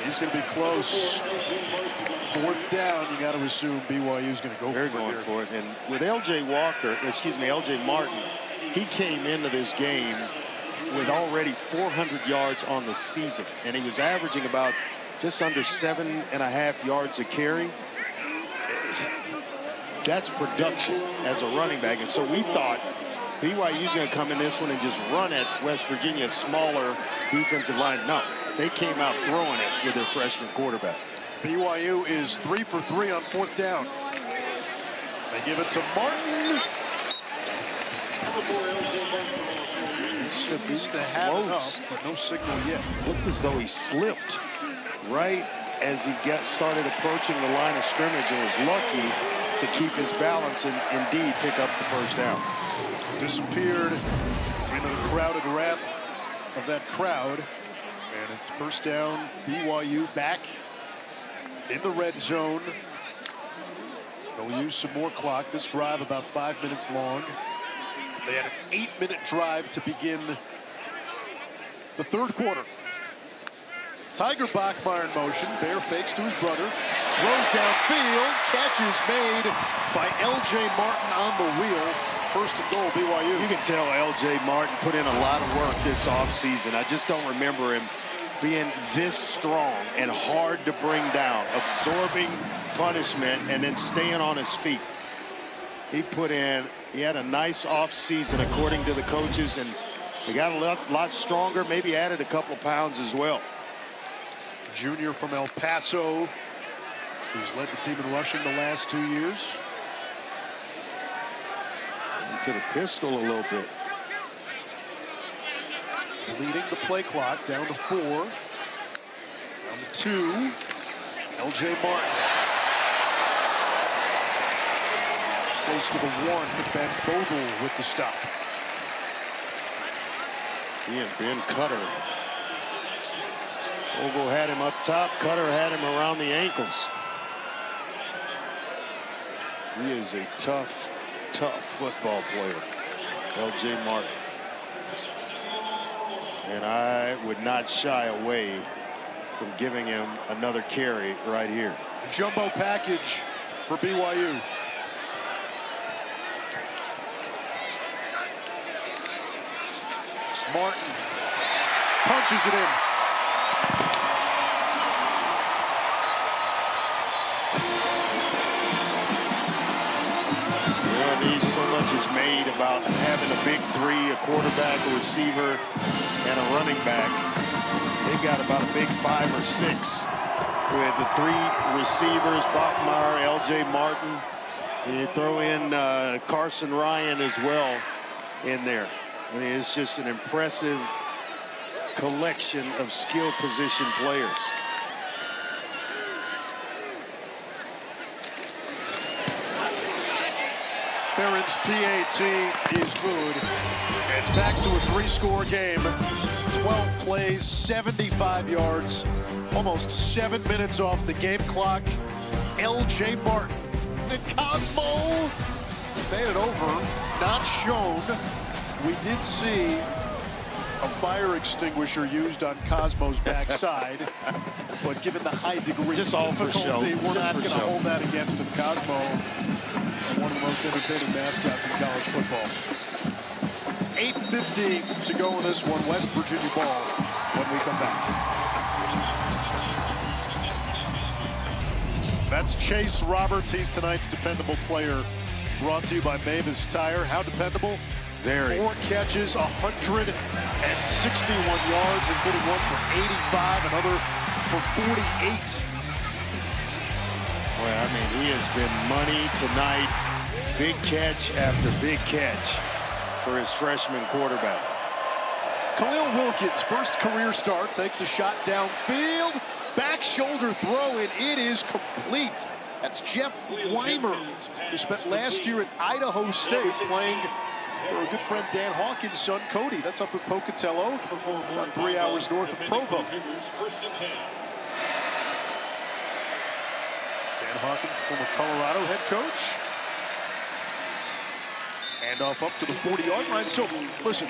He's going to be close. 4th down, you got to assume BYU's going to go for it. And with L.J. Martin, he came into this game with already 400 yards on the season, and he was averaging about just under 7.5 yards a carry. That's production as a running back, and so we thought BYU's going to come in this one and just run at West Virginia's smaller defensive line. No, they came out throwing it with their freshman quarterback. BYU is 3 for 3 on 4th down. They give it to Martin. He seems to have enough, but no signal yet. Looked as though he slipped right as he started approaching the line of scrimmage and was lucky to keep his balance and indeed pick up the first down. Disappeared into the crowded wrap of that crowd. And it's first down. BYU back in the red zone. They'll use some more clock. This drive about 5 minutes long. They had an 8-minute drive to begin the third quarter. Tiger Bachmeier in motion. Bear fakes to his brother. Throws downfield. Catch is made by L.J. Martin on the wheel. First and goal, BYU. You can tell L.J. Martin put in a lot of work this offseason. I just don't remember him being this strong and hard to bring down, absorbing punishment and then staying on his feet. He had a nice offseason according to the coaches, and he got a lot stronger, maybe added a couple pounds as well. Junior from El Paso, who's led the team in rushing the last 2 years. To the pistol a little bit. Leading the play clock down to 4. Down to 2. L.J. Martin. Close to the 1. Ben Bogle with the stop. He and Ben Cutter. Bogle had him up top. Cutter had him around the ankles. He is a tough football player, L.J. Martin. And I would not shy away from giving him another carry right here. Jumbo package for BYU. Martin punches it in. So much is made about having a big three, a quarterback, a receiver, and a running back. They've got about a big 5 or 6 with the 3 receivers, Bachmeier, L.J. Martin. You throw in Carson Ryan as well in there. I mean, it's just an impressive collection of skill position players. Farron's PAT is good. It's back to a 3-score game. 12 plays, 75 yards, almost 7 minutes off the game clock. L.J. Martin and Cosmo made it over. Not shown. We did see a fire extinguisher used on Cosmo's backside, but given the high degree just all of difficulty, we're not going to hold that against him. Cosmo, one of the most entertaining mascots in college football. 8:50 to go in this one. West Virginia ball when we come back. That's Chase Roberts. He's tonight's dependable player. Brought to you by Mavis Tire. How dependable? Very. 4 catches, 161 yards, including one for 85, another for 48. Well, I mean, he has been money tonight. Big catch after big catch for his freshman quarterback. Khalil Wilkins, first career start, takes a shot downfield. Back shoulder throw, and it is complete. That's Jeff Weimer, who spent last year at Idaho State playing for a good friend Dan Hawkins' son, Cody. That's up in Pocatello, about 3 hours north of Provo. Dan Hawkins, former Colorado head coach. Handoff up to the 40-yard line. So, listen,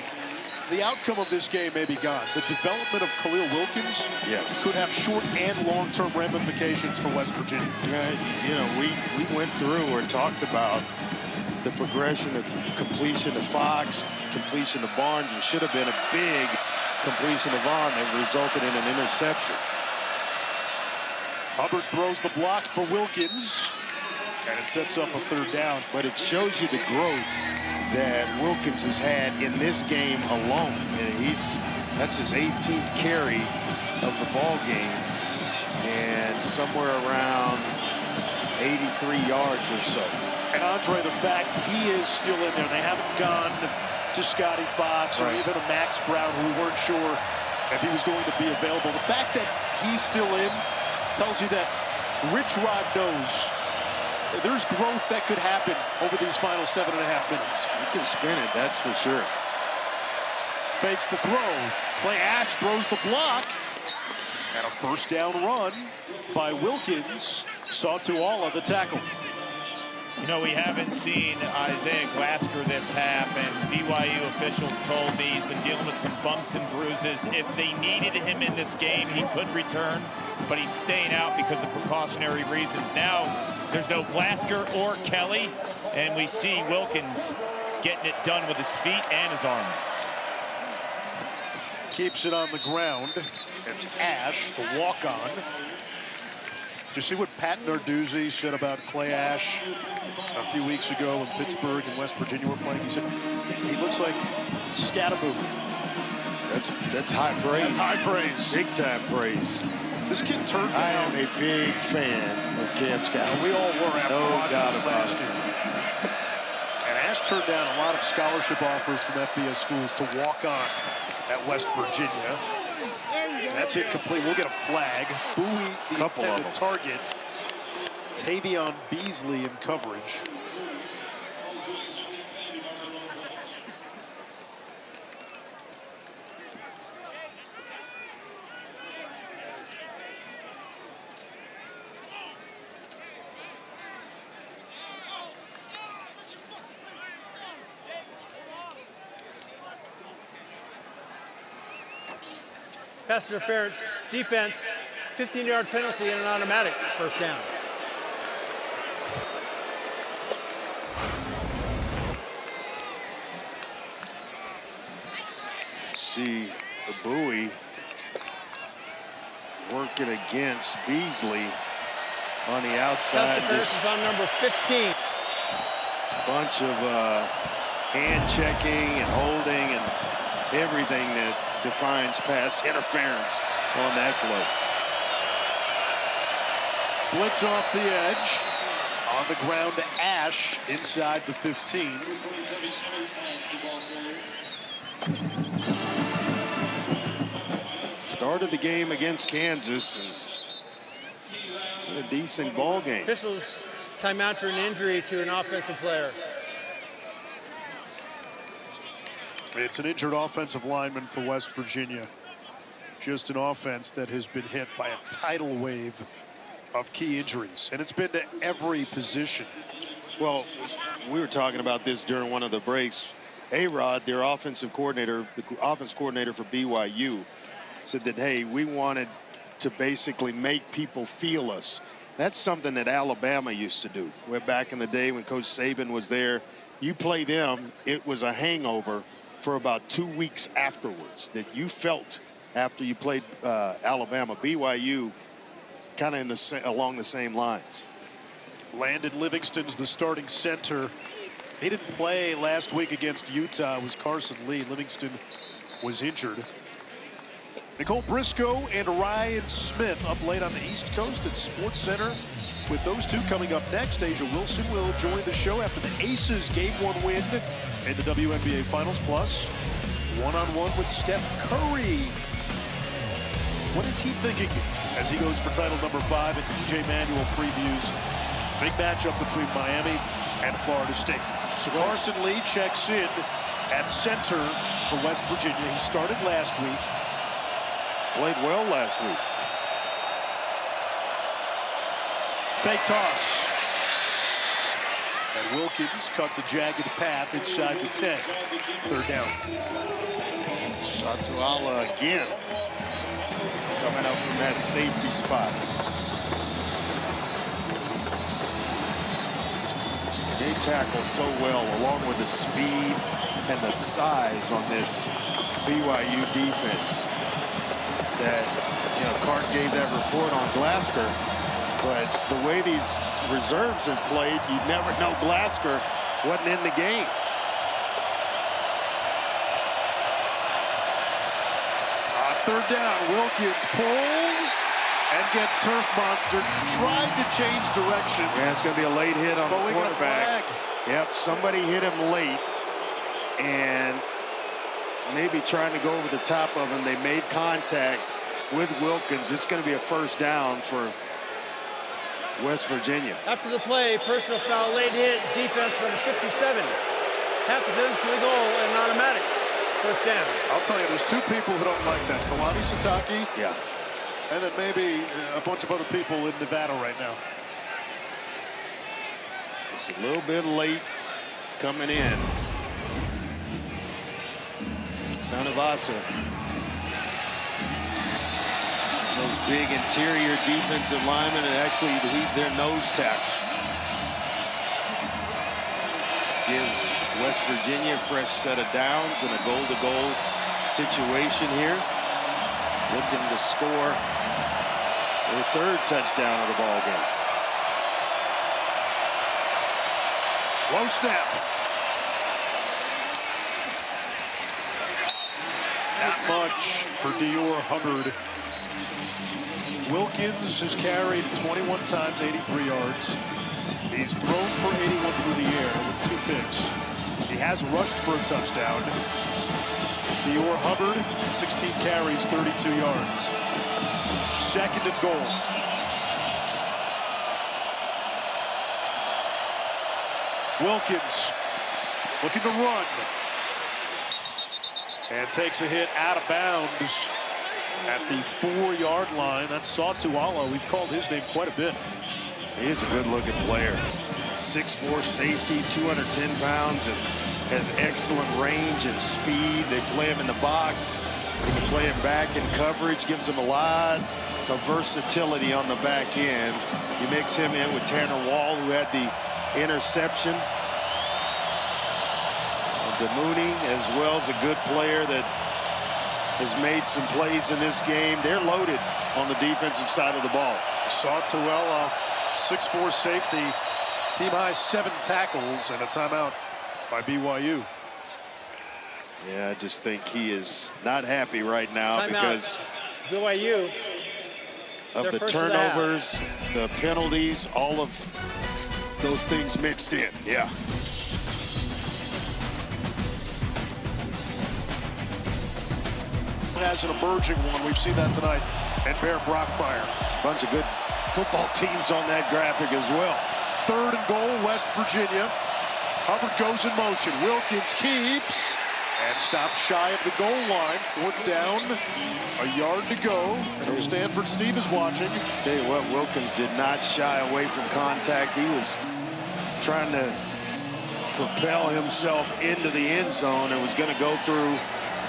the outcome of this game may be gone. The development of Khalil Wilkins could have short and long-term ramifications for West Virginia. You know, we went through or talked about the progression of completion to Fox, completion to Barnes, and should have been a big completion to Vaughn that resulted in an interception. Hubbard throws the block for Wilkins. And it sets up a 3rd down. But it shows you the growth that Wilkins has had in this game alone. And that's his 18th carry of the ball game, and somewhere around 83 yards or so. And Andre, the fact he is still in there, they haven't gone to Scotty Fox or even a Max Brown, who we weren't sure if he was going to be available. The fact that he's still in tells you that Rich Rod knows that there's growth that could happen over these final 7.5 minutes. He can spin it, that's for sure. Fakes the throw. Clay Ash throws the block. And a 1st down run by Wilkins. Sautuala the tackle. You know, we haven't seen Isaiah Glasker this half, and BYU officials told me he's been dealing with some bumps and bruises. If they needed him in this game, he could return, but he's staying out because of precautionary reasons. Now, there's no Glasker or Kelly, and we see Wilkins getting it done with his feet and his arm. Keeps it on the ground. It's Ash, the walk-on. Did you see what Pat Narduzzi said about Clay Ash a few weeks ago when Pittsburgh and West Virginia were playing? He said, he looks like Scataboo. That's high praise. That's high praise. Big time praise. This kid turned down. I am a big fan of Cam Scataboo. We all were after watching doubt him about last it. year. And Ash turned down a lot of scholarship offers from FBS schools to walk on at West Virginia. That's it complete. We'll get a flag. Bowie, the intended target. Tavion Beasley in coverage. Pass interference, defense, 15-yard penalty and an automatic 1st down. See the Bowie working against Beasley on the outside. Pass interference is on number 15. Bunch of hand checking and holding and everything that defines pass interference on that play. Blitz off the edge. On the ground to Ash inside the 15. Started the game against Kansas and a decent ball game. Officials timeout for an injury to an offensive player. It's an injured offensive lineman for West Virginia. Just an offense that has been hit by a tidal wave of key injuries, and it's been to every position. Well, we were talking about this during one of the breaks. A-Rod, their offensive coordinator, the offense coordinator for BYU, said that, hey, we wanted to basically make people feel us. That's something that Alabama used to do. Way back in the day when Coach Saban was there, you play them, it was a hangover for about 2 weeks afterwards that you felt after you played Alabama. BYU kind of along the same lines. Landon Livingston's the starting center. He didn't play last week against Utah. It was Carson Lee. Livingston was injured. Nicole Briscoe and Ryan Smith up late on the East Coast at Sports Center. With those two coming up next, Asia Wilson will join the show after the Aces Game 1 win in the WNBA Finals, plus one-on-one with Steph Curry. What is he thinking as he goes for title number 5 and EJ Manuel previews big matchup between Miami and Florida State. So Carson Lee checks in at center for West Virginia. He started last week. Played well last week. Fake toss. And Wilkins cuts a jagged path inside the 10. 3rd down. Sautuala again. Coming up from that safety spot. They tackle so well, along with the speed and the size on this BYU defense. That, you know, Cart gave that report on Glasker. But the way these reserves have played, you never know. Glasgow wasn't in the game. On third down, Wilkins pulls and gets turf monster. Tried to change direction. Yeah, it's going to be a late hit on the quarterback. Yep, somebody hit him late, and maybe trying to go over the top of him. They made contact with Wilkins. It's going to be a first down for West Virginia. After the play, personal foul, late hit, defense number 57. Half a distance to the goal and an automatic first down. I'll tell you, there's two people who don't like that. Kalani Sitake. Yeah. And then maybe a bunch of other people in Nevada right now. It's a little bit late coming in. Tanavasa. Those big interior defensive linemen, and actually he's their nose tackle. Gives West Virginia a fresh set of downs and a goal-to-goal situation here. Looking to score their third touchdown of the ball game. Low snap. Not much for Dior Hubbard. Wilkins has carried 21 times, 83 yards. He's thrown for 81 through the air with 2 picks. He has rushed for a touchdown. Dior Hubbard, 16 carries, 32 yards. Second and goal. Wilkins looking to run. And takes a hit out of bounds at the 4-yard line. That's Sautuala. We've called his name quite a bit. He is a good-looking player. 6'4" safety, 210 pounds, and has excellent range and speed. They play him in the box. They can play him back in coverage. Gives him a lot of versatility on the back end. You mix him in with Tanner Wall, who had the interception. DeMooney, as well as a good player that has made some plays in this game. They're loaded on the defensive side of the ball. Sautuala, 6'4" safety, team high 7 tackles and a timeout by BYU. Yeah, I just think he is not happy right now because BYU of the turnovers, the penalties, all of those things mixed in. Yeah. Has an emerging one. We've seen that tonight at Bear Brockmeyer. Bunch of good football teams on that graphic as well. Third and goal, West Virginia. Hubbard goes in motion. Wilkins keeps and stops shy of the goal line. Fourth down, a yard to go. Stanford Steve is watching. Tell you what, Wilkins did not shy away from contact. He was trying to propel himself into the end zone and was going to go through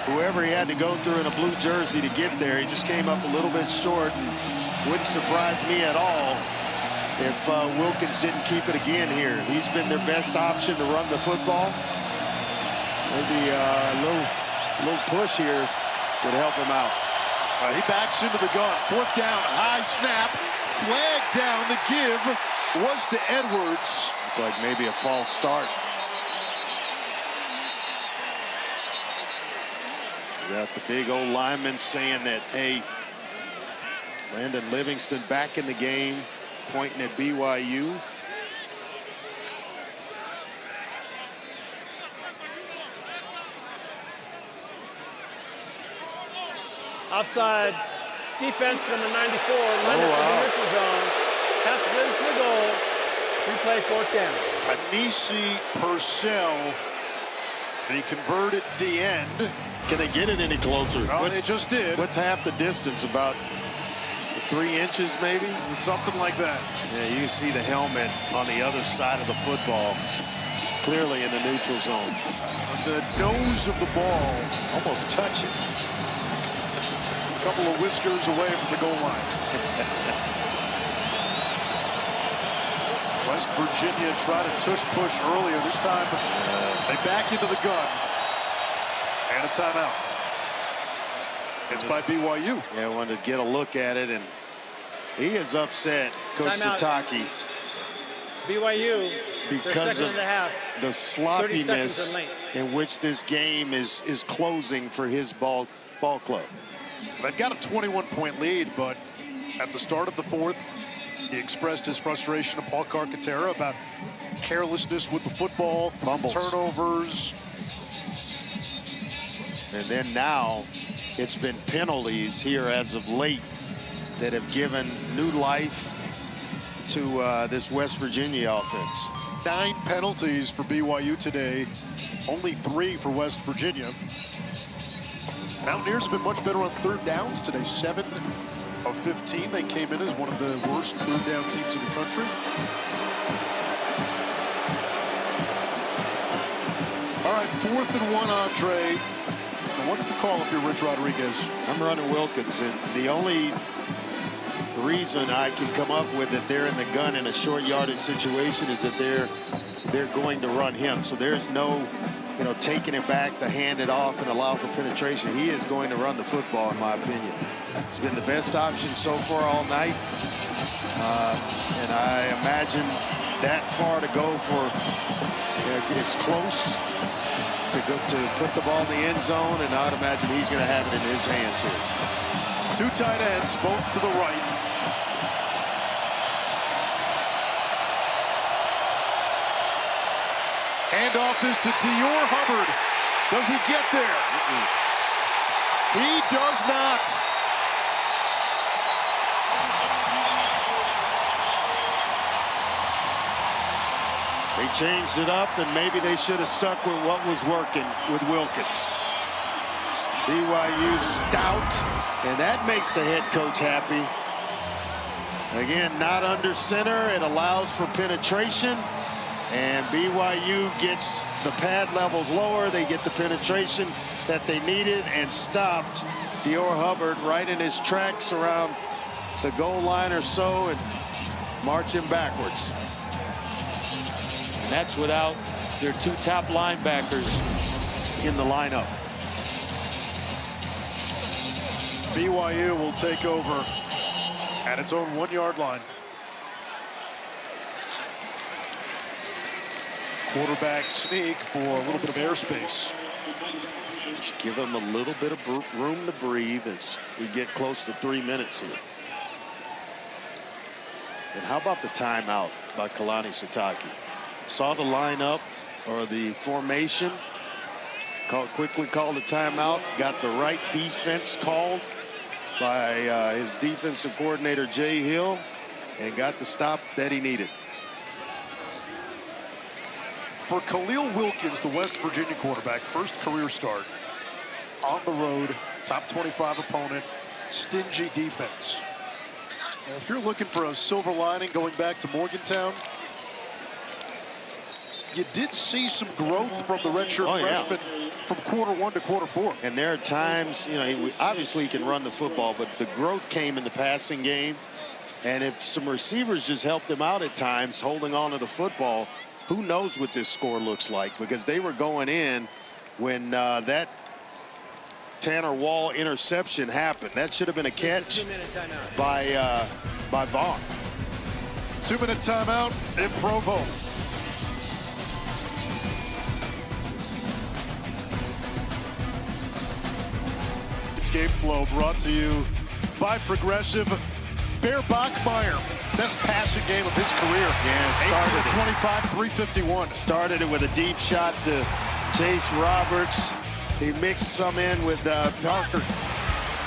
whoever he had to go through in a blue jersey to get there. He just came up a little bit short, and wouldn't surprise me at all if Wilkins didn't keep it again here. He's been their best option to run the football. Maybe a little push here would help him out. He backs into the gun. Fourth down, high snap, flag down. The give was to Edwards. Looked like maybe a false start. You got the big old lineman saying that, hey, Landon Livingston back in the game, pointing at BYU. Offside, defense number 94, lined up in the neutral zone. Half a distance to the goal. Replay, fourth down. Anisi Purcell, the converted D-end. Can they get it any closer? Oh, they just did. What's half the distance? About 3 inches, maybe? Something like that. Yeah, you see the helmet on the other side of the football, clearly in the neutral zone. The nose of the ball almost touching. A couple of whiskers away from the goal line. West Virginia tried to tush-push earlier. This time, they back into the gun. And a timeout. It's by BYU. Yeah, I wanted to get a look at it, and He is upset, Coach Satake, BYU, because of the sloppiness late. in which this game is closing for his ball club. They've got a 21-point lead, but at the start of the fourth, he expressed his frustration to Paul Carcaterra about carelessness with the football, fumbles, turnovers. And then now it's been penalties here as of late that have given new life to this West Virginia offense. 9 penalties for BYU today, only 3 for West Virginia. Mountaineers have been much better on third downs today. 7 of 15. They came in as one of the worst third down teams in the country. All right, 4th and 1, Andre. Now, what's the call if you're Rich Rodriguez? I'm running Wilkins, and the only reason I can come up with that they're in the gun in a short yardage situation is that they're going to run him. So there's no, taking it back to hand it off and allow for penetration. He is going to run the football, in my opinion. It's been the best option so far all night. And I imagine that far to go for, it's close to put the ball in the end zone, and I'd imagine he's going to have it in his hands here. 2 tight ends, both to the right. Handoff is to Dior Hubbard. Does he get there? He does not. They changed it up, and maybe they should have stuck with what was working with Wilkins. BYU stout, and that makes the head coach happy. Again, not under center. It allows for penetration, and BYU gets the pad levels lower. They get the penetration that they needed and stopped Dior Hubbard right in his tracks around the goal line or so and marching backwards. And that's without their 2 top linebackers in the lineup. BYU will take over at its own 1-yard line. Quarterback sneak for a little bit of airspace. Just give them a little bit of room to breathe as we get close to 3 minutes here. And how about the timeout by Kalani Sitake? Saw the lineup or the formation, quickly called a timeout, got the right defense called by his defensive coordinator Jay Hill, and got the stop that he needed. For Khalil Wilkins, the West Virginia quarterback, first career start on the road, top 25 opponent, stingy defense. Now, if you're looking for a silver lining going back to Morgantown, you did see some growth from the redshirt freshman from quarter 1 to quarter 4. And there are times, obviously he can run the football, but the growth came in the passing game. And if some receivers just helped him out at times, holding on to the football, who knows what this score looks like, because they were going in when that Tanner Wall interception happened. That should have been a catch by Vaughn. 2-minute timeout in Provo. Game flow brought to you by Progressive. Bear Bachmeyer, best passing game of his career. Yeah, started 25, 351. Started it with a deep shot to Chase Roberts. He mixed some in with Parker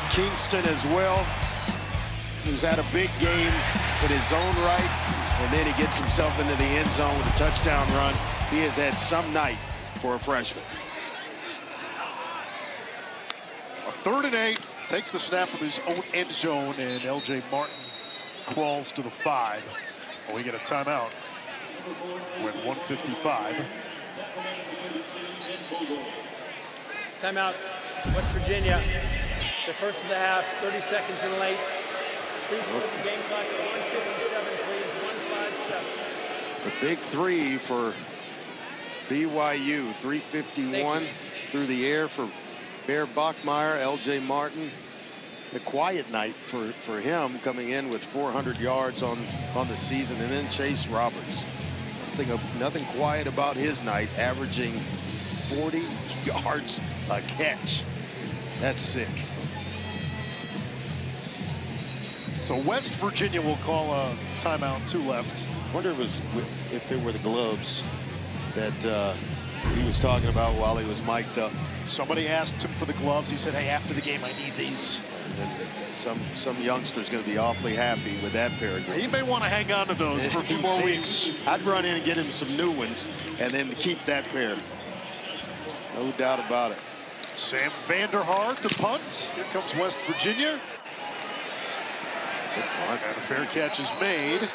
Kingston as well. He's had a big game in his own right, and then he gets himself into the end zone with a touchdown run. He has had some night for a freshman. 3rd and 8, takes the snap from his own end zone, and LJ Martin crawls to the 5. Well, we get a timeout with 1:55. Timeout, West Virginia. The first of the half, 30 seconds in late. Please put the game clock at 1:57, please, 1:57. The big 3 for BYU, 3:51 through the air for Bear Bachmeyer, LJ Martin, a quiet night for him, coming in with 400 yards on the season. And then Chase Roberts, nothing quiet about his night, averaging 40 yards a catch. That's sick. So West Virginia will call a timeout, 2 left. Wonder if it were the gloves that he was talking about while he was mic'd up. Somebody asked him for the gloves. He said, hey, after the game, I need these. And some youngster's going to be awfully happy with that pair of gloves. He may want to hang on to those for a few more weeks. I'd run in and get him some new ones and then keep that pair. No doubt about it. Sam Vanderhaar to punt. Here comes West Virginia. And a fair catch is made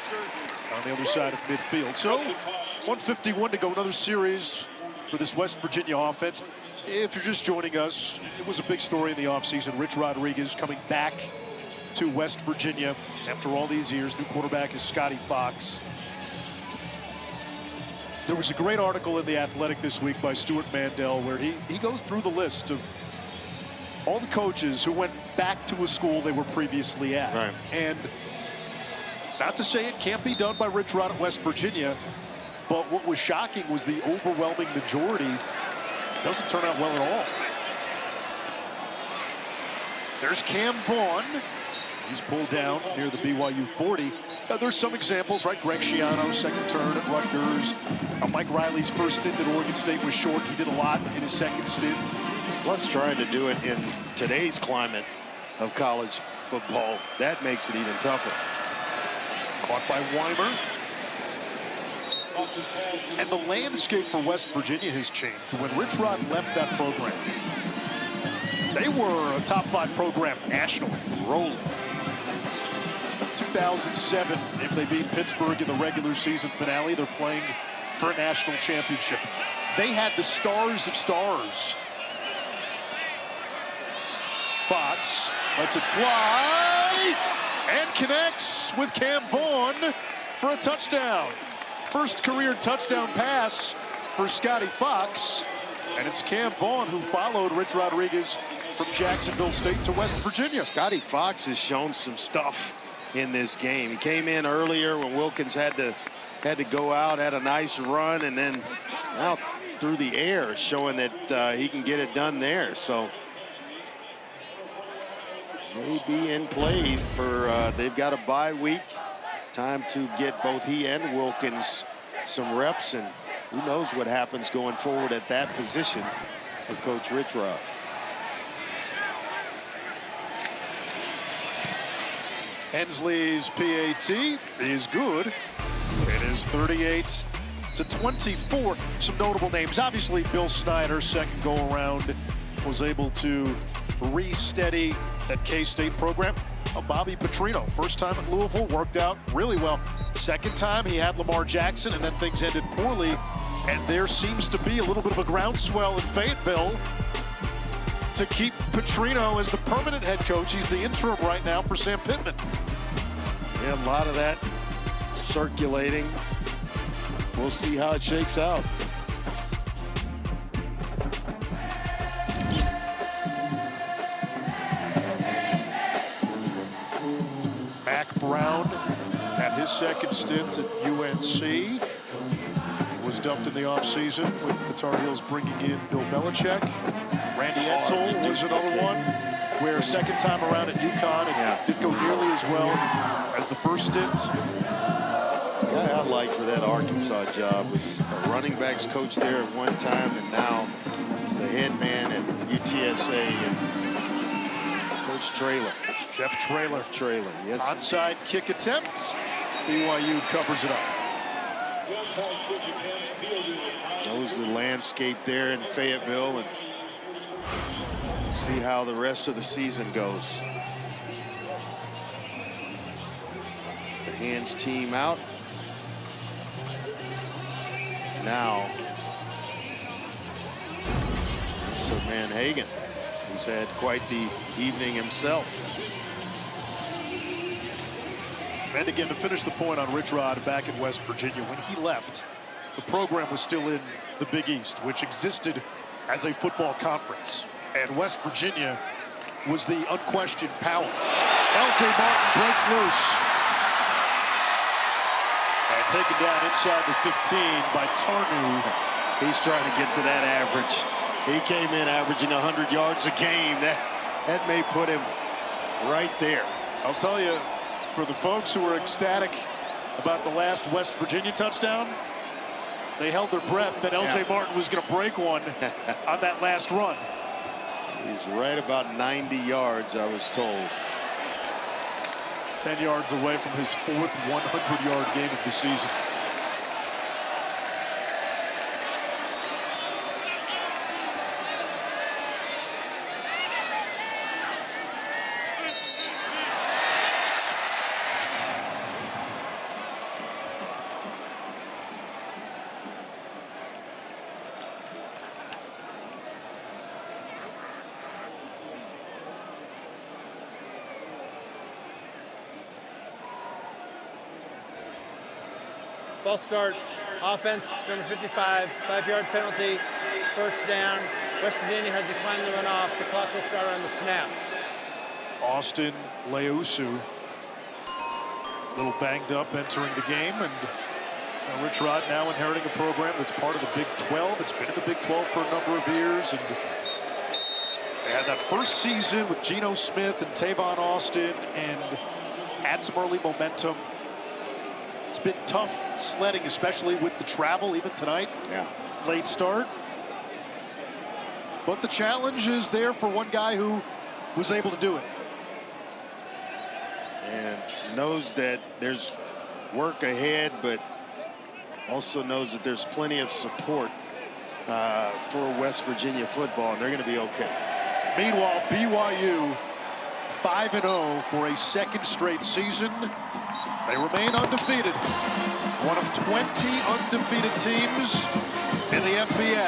on the other side of midfield. So 1:51 to go. Another series for this West Virginia offense. If you're just joining us, it was a big story in the offseason. Rich Rodriguez coming back to West Virginia after all these years. New quarterback is Scotty Fox. There was a great article in The Athletic this week by Stuart Mandel where he goes through the list of all the coaches who went back to a school they were previously at. Right. And not to say it can't be done by Rich Rod at West Virginia, but what was shocking was the overwhelming majority doesn't turn out well at all. There's Cam Vaughn. He's pulled down near the BYU 40. There's some examples, right? Greg Schiano, second turn at Rutgers. Mike Riley's first stint at Oregon State was short. He did a lot in his second stint. Plus, trying to do it in today's climate of college football, that makes it even tougher. Caught by Weimer. And the landscape for West Virginia has changed. When Rich Rod left that program, they were a top 5 program nationally, rolling. 2007, if they beat Pittsburgh in the regular season finale, they're playing for a national championship. They had the stars of stars. Fox lets it fly and connects with Cam Vaughn for a touchdown. First career touchdown pass for Scotty Fox. And it's Cam Vaughn who followed Rich Rodriguez from Jacksonville State to West Virginia. Scotty Fox has shown some stuff in this game. He came in earlier when Wilkins had to go out, had a nice run, and then out through the air, showing that he can get it done there. So maybe in play for they've got a bye week. Time to get both he and Wilkins some reps, and who knows what happens going forward at that position for Coach Rich Rod. Hensley's PAT is good. It is 38-24. Some notable names. Obviously, Bill Snyder, second go-around, was able to re-steady that K-State program. Bobby Petrino, first time at Louisville, worked out really well. Second time, he had Lamar Jackson, and then things ended poorly. And there seems to be a little bit of a groundswell in Fayetteville to keep Petrino as the permanent head coach. He's the interim right now for Sam Pittman. Yeah, a lot of that circulating. We'll see how it shakes out. Mac Brown had his second stint at UNC. He was dumped in the offseason with the Tar Heels bringing in Bill Belichick. Randy Edsall was another one where second time around at UConn and didn't go nearly as well as the first stint. The guy I liked for that Arkansas job was a running backs coach there at one time, and now he's the head man at UTSA, and Coach Traylor. Jeff Traylor. Yes. Onside kick attempt. BYU covers it up. Knows the landscape there in Fayetteville, and see how the rest of the season goes. The hands team out. Now, Sir Manhagan, who's had quite the evening himself. And again, to finish the point on Rich Rod back in West Virginia, when he left, the program was still in the Big East, which existed as a football conference. And West Virginia was the unquestioned power. L.J. Martin breaks loose. And taken down inside the 15 by Tarnu. He's trying to get to that average. He came in averaging 100 yards a game. That may put him right there. I'll tell you, for the folks who were ecstatic about the last West Virginia touchdown, they held their breath that L.J. Martin was going to break one on that last run. He's right about 90 yards, I was told. 10 yards away from his 4th 100-yard game of the season. False start, offense, number 55, 5-yard penalty, first down. West Virginia has declined the runoff. The clock will start on the snap. Austin Leusu, a little banged up entering the game, and Rich Rod now inheriting a program that's part of the Big 12. It's been in the Big 12 for a number of years, and they had that first season with Geno Smith and Tavon Austin and had some early momentum. It's been tough sledding, especially with the travel, even tonight. Late start. But the challenge is there for one guy who was able to do it. And knows that there's work ahead, but also knows that there's plenty of support for West Virginia football, and they're going to be okay. Meanwhile, BYU 5-0 for a second straight season. They remain undefeated. One of 20 undefeated teams in the FBS.